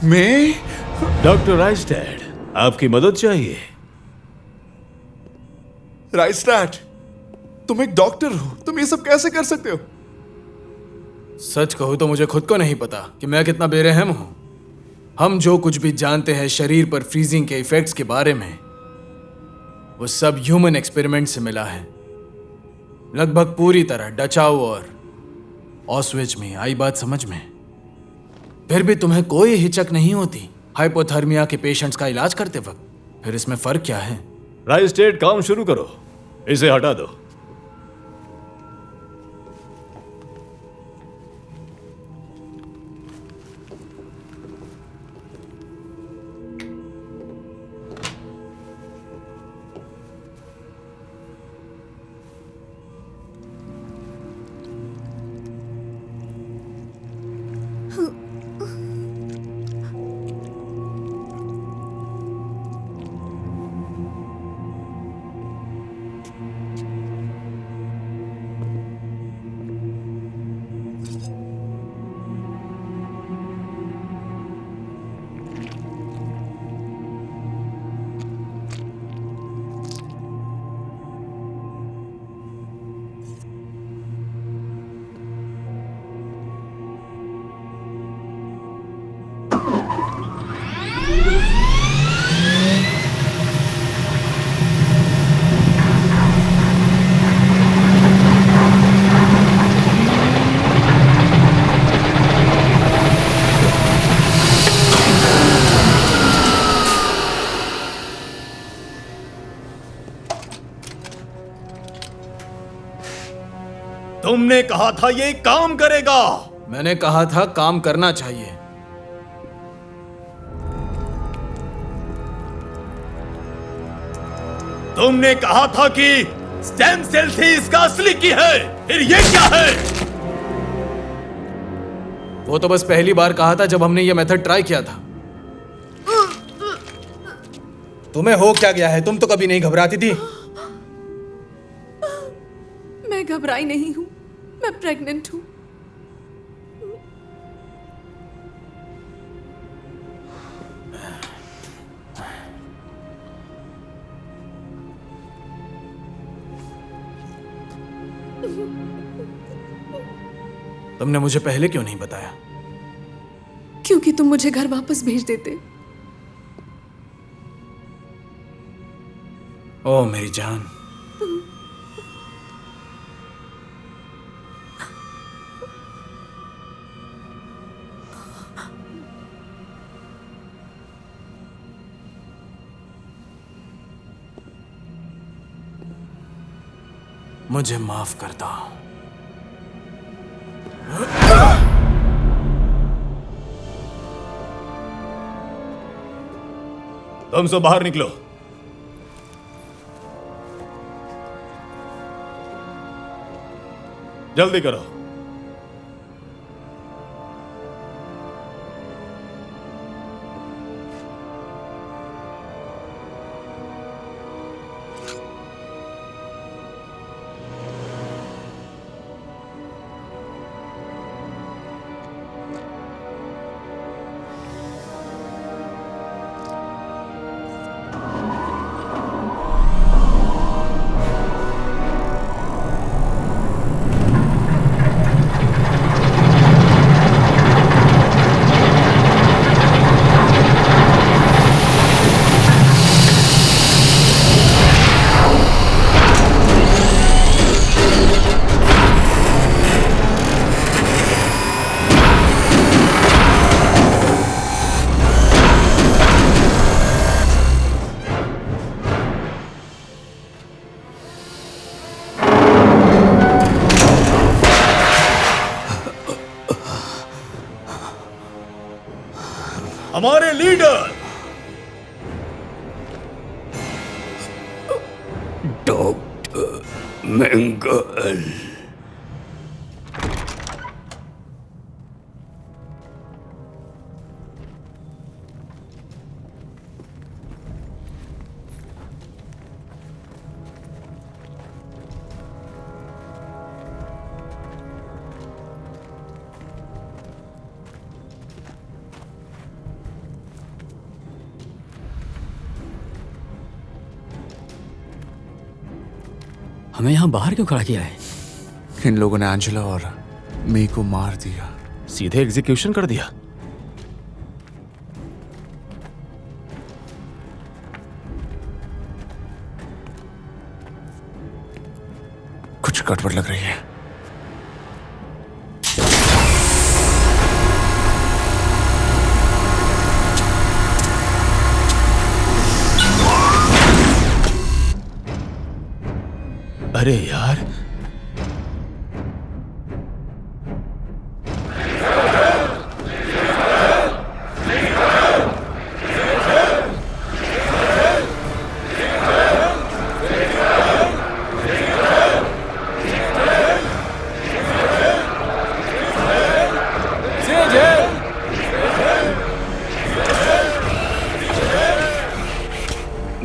मैं? डॉक्टर राइस्टैड, आपकी मदद चाहिए? राइस्टैड, तुम एक डॉक्टर हो, तुम ये सब कैसे कर सकते हो? सच कहूं तो मुझे खुद को नहीं पता कि मैं कितना बेरहम हूं। हम जो कुछ भी जानते हैं शरीर पर फ्रीजिंग के इफेक्ट्स के बारे में, वो सब ह्यूमन एक्सपेरिमेंट से मिला है। लगभग पूरी तरह डचाऊ और ऑस्विच में। आई बात समझ में? फिर भी तुम्हें कोई हिचक नहीं होती हाइपोथर्मिया के पेशेंट्स का इलाज करते वक्त? फिर इसमें फर्क क्या है? राइस्टेड, काम शुरू करो, इसे हटा दो। तुमने कहा था ये काम करेगा। मैंने कहा था काम करना चाहिए। तुमने कहा था कि स्टेम सेल थी इसका असली की है, फिर ये क्या है? वो तो बस पहली बार कहा था जब हमने ये मेथड ट्राई किया था। तुम्हें हो क्या गया है? तुम तो कभी नहीं घबराती थी। मैं घबराई नहीं हूं, मैं प्रेग्नेंट हूं। तुमने मुझे पहले क्यों नहीं बताया? क्योंकि तुम मुझे घर वापस भेज देते। ओ मेरी जान। मुझे माफ करता। तुम सब बाहर निकलो। जल्दी करो। हमारे लीडर डॉक्टर मेंगल। हमें यहाँ बाहर क्यों खड़ा किया है? इन लोगों ने एंजेला और मे को मार दिया। सीधे एग्जीक्यूशन कर दिया। कुछ गड़बड़ लग रही है। अरे यार,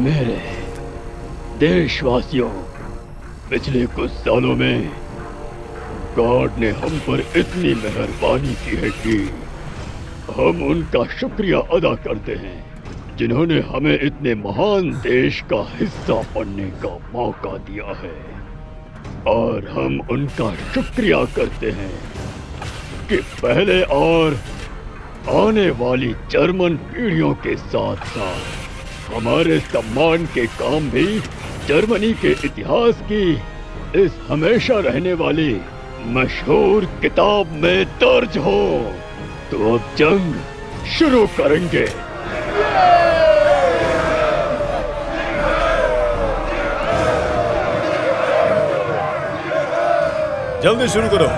मेरे देशवासियों, पिछले कुछ सालों में गॉड ने हम पर इतनी मेहरबानी की है कि हम उनका शुक्रिया अदा करते हैं जिन्होंने हमें इतने महान देश का हिस्सा बनने का मौका दिया है। और हम उनका शुक्रिया करते हैं कि पहले और आने वाली जर्मन पीढ़ियों के साथ साथ हमारे सम्मान के काम भी जर्मनी के इतिहास की इस हमेशा रहने वाली मशहूर किताब में दर्ज हो। तो अब जंग शुरू करेंगे। जल्दी शुरू करो।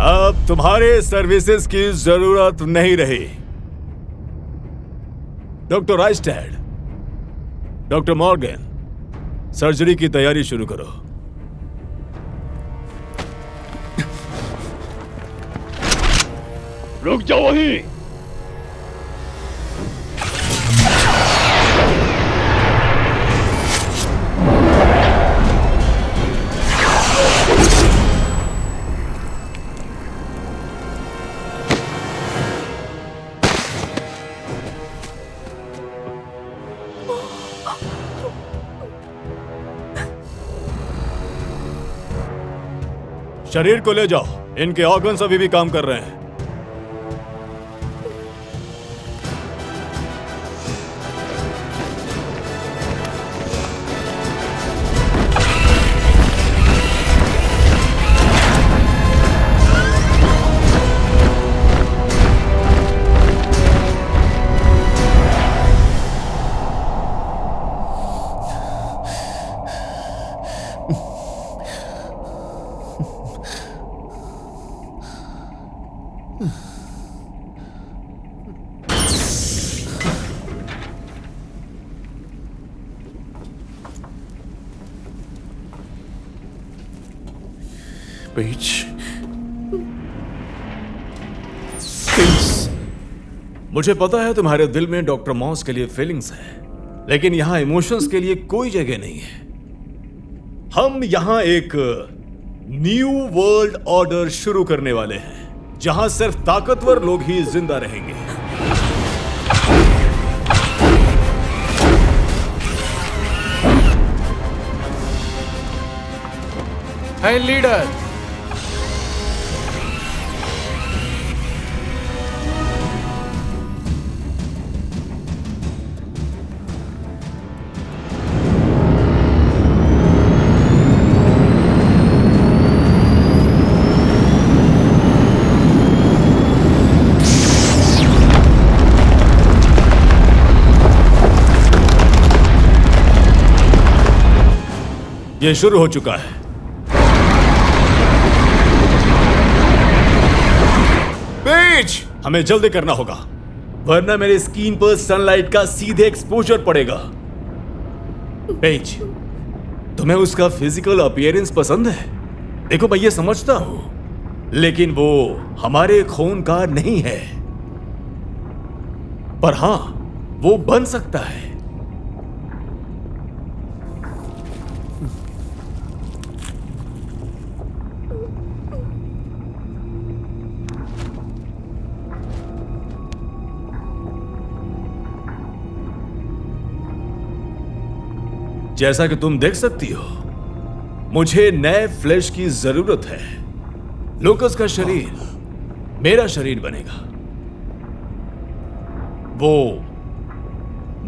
अब तुम्हारे सर्विसेज की जरूरत नहीं रही। डॉक्टर राइस्टेड, डॉक्टर मॉर्गन, सर्जरी की तैयारी शुरू करो। रुक जाओ वहीं। शरीर को ले जाओ, इनके ऑर्गन्स अभी भी काम कर रहे हैं। पेज, मुझे पता है तुम्हारे दिल में डॉक्टर मॉस के लिए फीलिंग्स है, लेकिन यहां इमोशंस के लिए कोई जगह नहीं है। हम यहां एक न्यू वर्ल्ड ऑर्डर शुरू करने वाले हैं, जहां सिर्फ ताकतवर लोग ही जिंदा रहेंगे। है लीडर, ये शुरू हो चुका है। पेज, हमें जल्दी करना होगा, वरना मेरे स्किन पर सनलाइट का सीधे एक्सपोजर पड़ेगा। पेज, तुम्हें उसका फिजिकल अपीयरेंस पसंद है? देखो मैं ये समझता हूं, लेकिन वो हमारे खून का नहीं है, पर हां वो बन सकता है। जैसा कि तुम देख सकती हो, मुझे नए फ्लैश की जरूरत है। लूकस का शरीर मेरा शरीर बनेगा, वो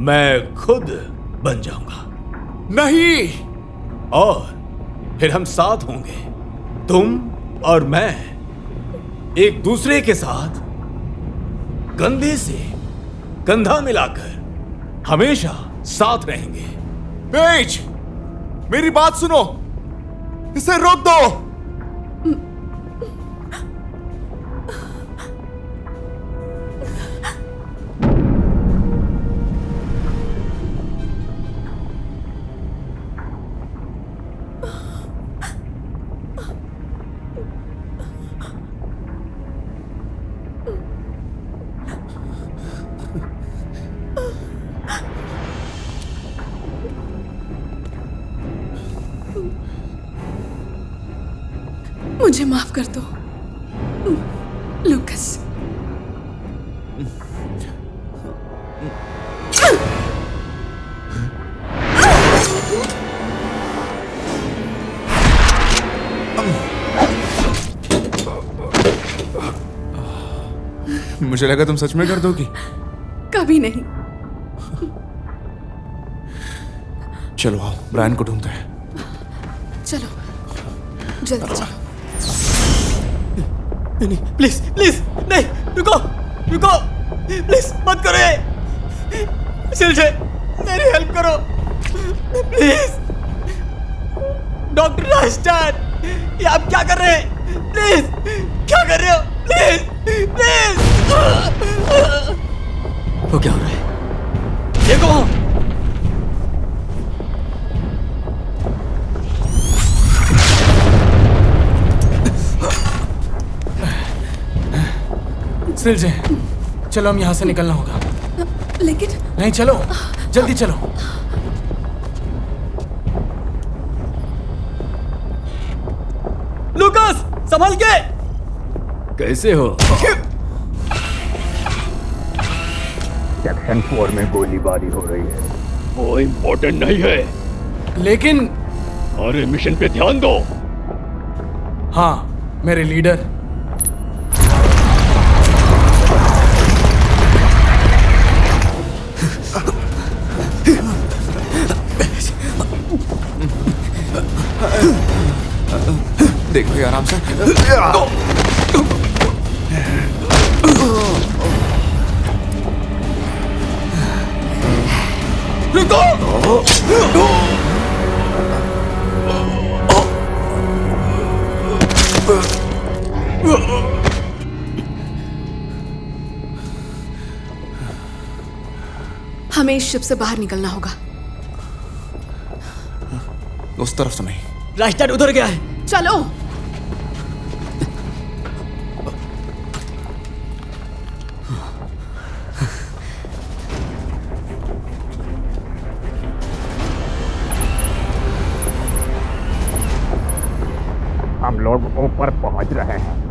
मैं खुद बन जाऊंगा। नहीं, और फिर हम साथ होंगे, तुम और मैं, एक दूसरे के साथ कंधे से कंधा मिलाकर हमेशा साथ रहेंगे। पेज, मेरी बात सुनो, इसे रोक दो। मुझे माफ कर दो लूकस। मुझे लगा तुम सच में कर दोगी। कभी नहीं। चलो आओ, ब्रायन को ढूंढते हैं। चलो जल्दी चलो। नहीं, प्लीज प्लीज नहीं, रुको रुको, प्लीज मत करो ये। सिलजे, मेरी हेल्प करो प्लीज। डॉक्टर राजस्टान, ये आप क्या कर रहे हैं? प्लीज, क्या कर रहे हो? Please please. वो क्या हो रहा है? देखो वहां। सिलजे, चलो हम यहाँ से निकलना होगा। लेकिन नहीं, चलो जल्दी चलो। लूकास, संभल के। कैसे हो? सेक्शन 4 में गोलीबारी हो रही है। वो इम्पोर्टेंट नहीं है, लेकिन हमारे मिशन पे ध्यान दो। हाँ, मेरे लीडर। देखो ये आराम से। हमें इस शिप से बाहर निकलना होगा। उस तरफ तो नहीं। राजस्टान उधर गया है। चलो। हम लोग ऊपर पहुंच रहे हैं।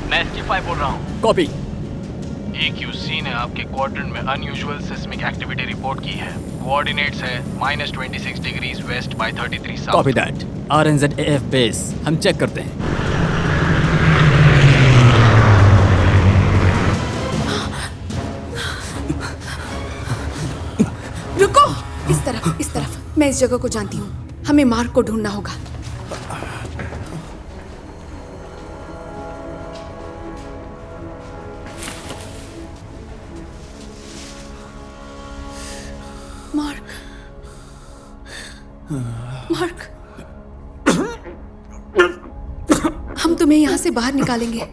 मैं ST5 बोल रहा हूँ। कॉपी। AQC ने आपके क्वाड्रेंट में अनयूजुअल सिस्मिक एक्टिविटी रिपोर्ट की है। कोऑर्डिनेट्स है -26 degrees west by 33 south. Copy that. RNZAF base, हम चेक करते हैं। रुको, इस तरफ, इस तरफ। मैं इस जगह को जानती हूँ। हमें मार्क को ढूंढना होगा। मार्क, मार्क, हम तुम्हें यहां से बाहर निकालेंगे।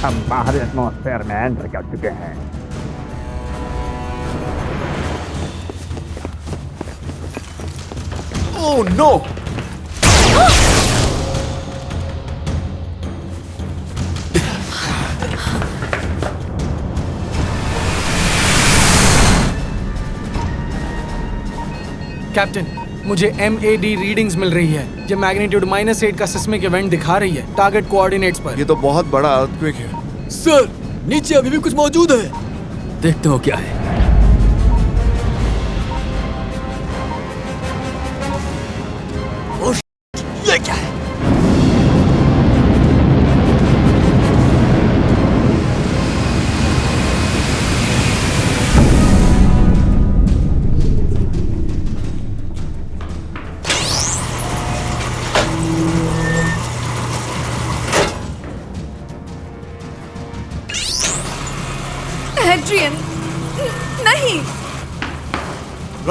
हम बाहर एटमॉस्फेयर में एंटर कर चुके हैं। Oh no! कैप्टन, मुझे MAD रीडिंग्स मिल रही है। ये मैग्नीट्यूड -8 का सिस्मिक इवेंट दिखा रही है टारगेट कोऑर्डिनेट्स पर। ये तो बहुत बड़ा अर्थक्वेक है। सर, नीचे अभी भी कुछ मौजूद है। देखते हो क्या है। ये क्या है?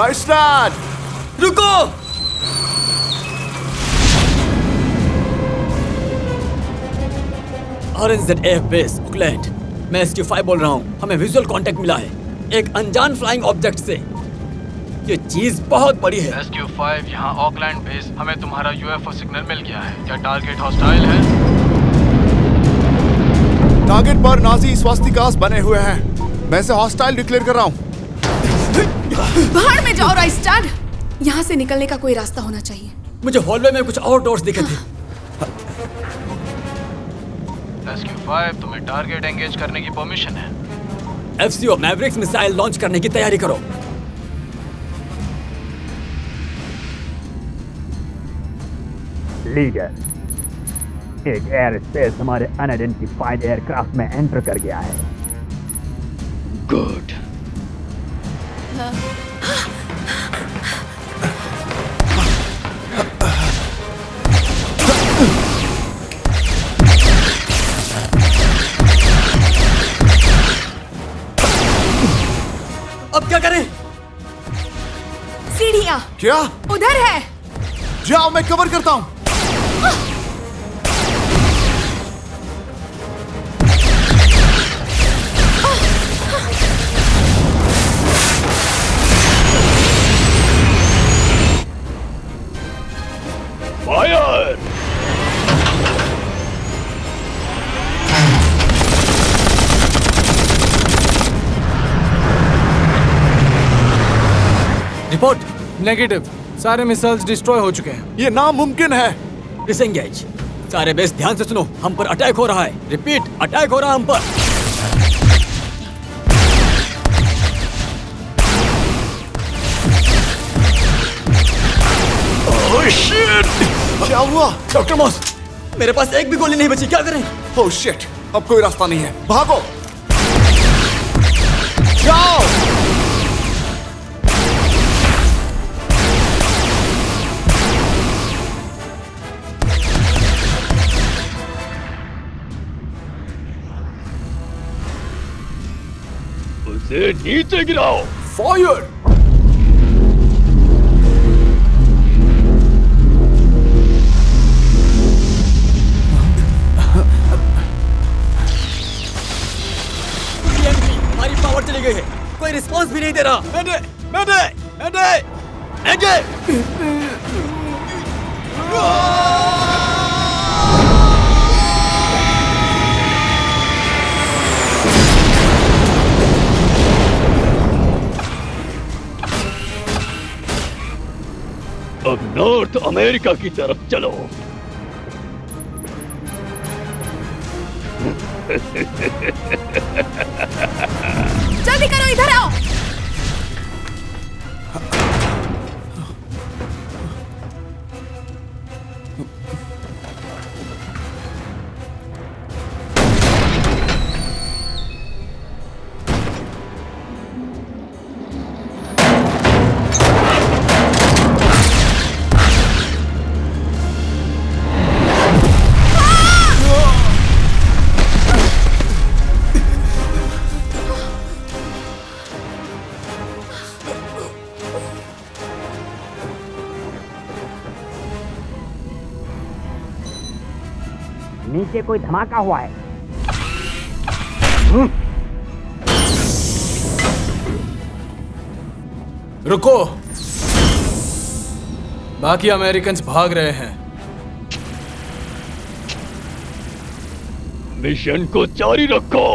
राइस्टार्ट। रुको। RNZAF बेस ऑकलैंड, मैं SQ5 बोल रहा हूँ। हमें विजुअल कांटेक्ट मिला है एक अनजान फ्लाइंग ऑब्जेक्ट से। ये चीज बहुत बड़ी है। SQ5 यहाँ ऑकलैंड बेस, हमें तुम्हारा UFO सिग्नल मिल गया है। क्या टारगेट हॉस्टाइल है? टारगेट पर नाजी स्वास्तिकास बने हुए हैं। मैं इसे हॉस्टाइल डिक्लेयर कर रहा हूँ। बाहर में जाओ राइस्टार्ड। यहाँ से निकलने का कोई रास्ता होना चाहिए। मुझे हॉलवे में कुछ और डोर्स दिखे थे। SQ5 तुम्हें टारगेट एंगेज करने की परमिशन है। FCO मैवरिक्स मिसाइल लॉन्च करने की तैयारी करो। लीडर, एक एयर स्पेस हमारे अनआइडेंटिफाइड एयरक्राफ्ट में एंटर कर गया है। गुड। अब क्या करें? सीढ़ियाँ क्या? उधर है। जाओ, मैं कवर करता हूँ। फायर। रिपोर्ट। नेगेटिव, सारे मिसाइल्स डिस्ट्रॉय हो चुके हैं। ये नामुमकिन है। डिसएंगेज। सारे बेस ध्यान से सुनो, हम पर अटैक हो रहा है। रिपीट, अटैक हो रहा है हम पर। Oh shit! क्या हुआ? डॉक्टर मॉस, मेरे पास एक भी गोली नहीं बची, क्या करें? Oh shit! अब कोई रास्ता नहीं है। भागो! जाओ! उसे नीचे गिराओ। फायर! हमारी पावर चली गई है, कोई रिस्पांस भी नहीं दे रहा। मैंने मैंने मैंने मैंने अब नॉर्थ अमेरिका की तरफ चलो। जल्दी करो, इधर आओ। नीचे कोई धमाका हुआ है। रुको, बाकी अमेरिकन्स भाग रहे हैं। मिशन को जारी रखो।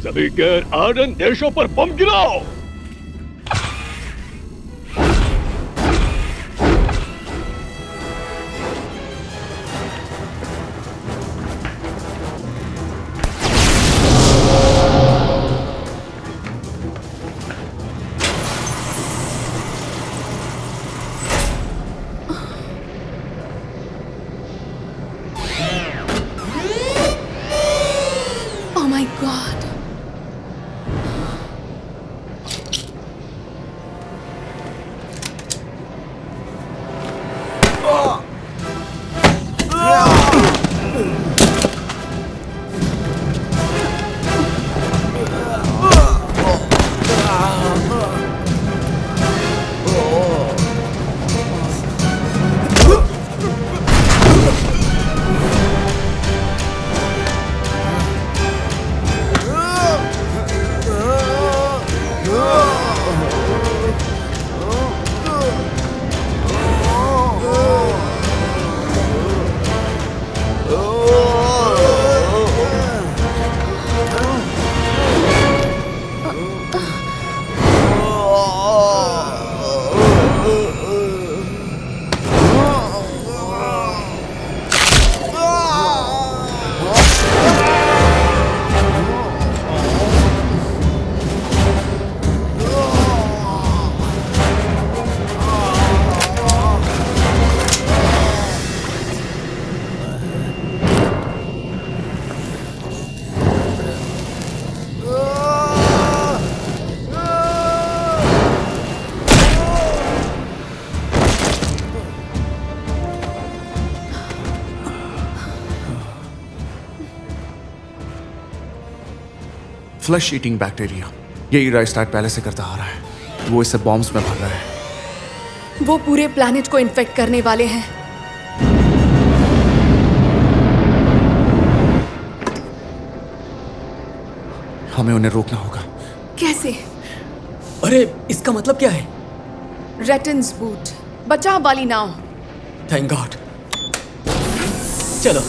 सभी गैर आर्डन देशों पर बम गिराओ। Oh my God. Flush eating bacteria. यही राइस्टार्ट पहले से करता आ रहा है। वो इसे बॉम्ब्स में भर रहा है। वो पूरे प्लैनेट को इन्फेक्ट करने वाले हैं। हमें उन्हें रोकना होगा। कैसे? अरे इसका मतलब क्या है? रेटिन्स बूट, बचाव वाली नाव। Thank God. चलो।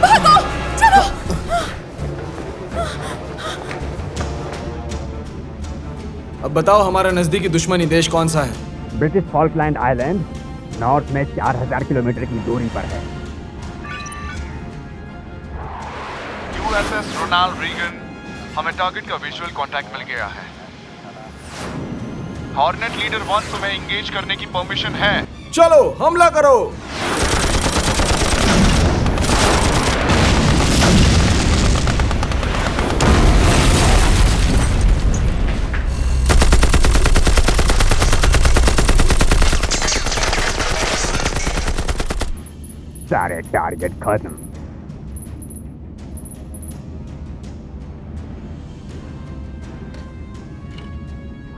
भागो, चलो। अब बताओ हमारा नजदीकी दुश्मनी देश कौन सा है? ब्रिटिश फॉल्कलैंड आइलैंड नॉर्थ में 4000 किलोमीटर की दूरी पर है। यूएसएस रोनाल्ड रीगन, हमें टारगेट का विजुअल कांटेक्ट मिल गया है। हॉर्नेट लीडर 1 तुम्हें एंगेज करने की परमिशन है। चलो हमला करो। सारे टारगेट खत्म।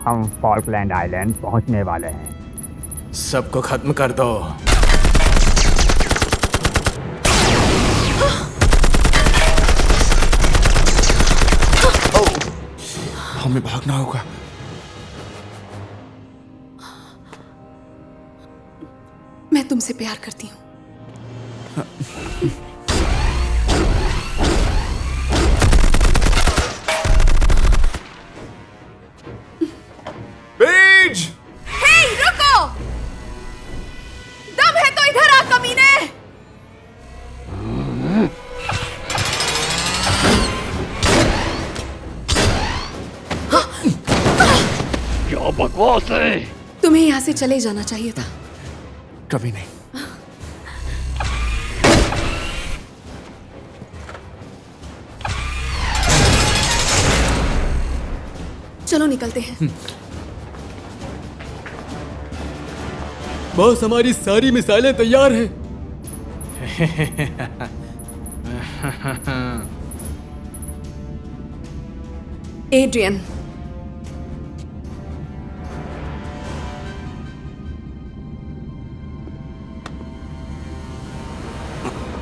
हम फॉल्कलैंड आइलैंड पहुंचने वाले हैं। सबको खत्म कर दो। हमें भागना होगा। मैं तुमसे प्यार करती हूँ। पेज! हे, रुको! दम है तो इधर आ कमीने! क्या बकवास है? तुम्हें यहाँ से चले जाना चाहिए था। कभी नहीं। चलो निकलते हैं। बॉस, हमारी सारी मिसाइलें तैयार हैं। एड्रियन,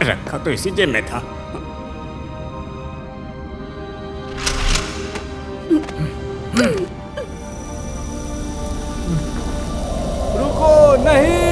रखा तो इसी जेब में था। रुको नहीं।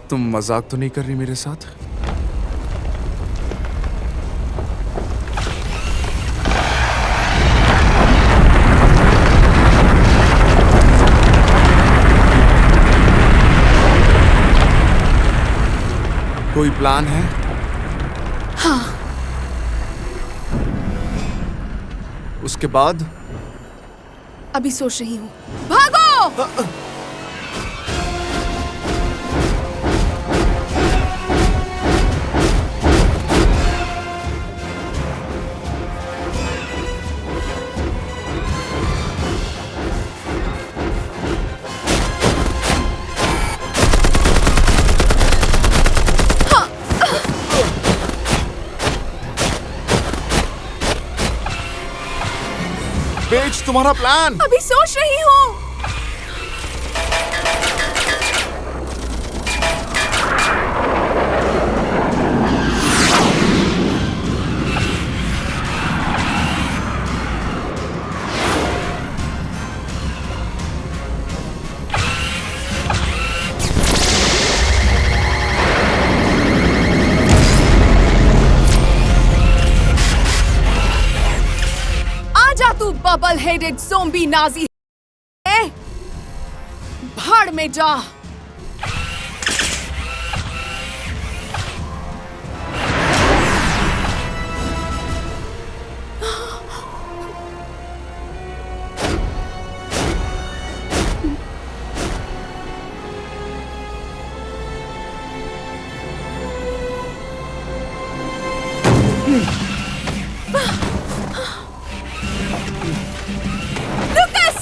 तुम मजाक तो नहीं कर रही मेरे साथ? कोई प्लान है? हाँ। उसके बाद? अभी सोच रही हूँ। भागो! पेज, तुम्हारा प्लान। अभी सोच रही हूँ। आजा तू बबल हेडेड ज़ोंबी नाजी, भाड़ में जा। लूकस!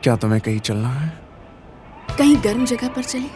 क्या तुम्हें कहीं चलना है? कहीं गर्म जगह पर चले।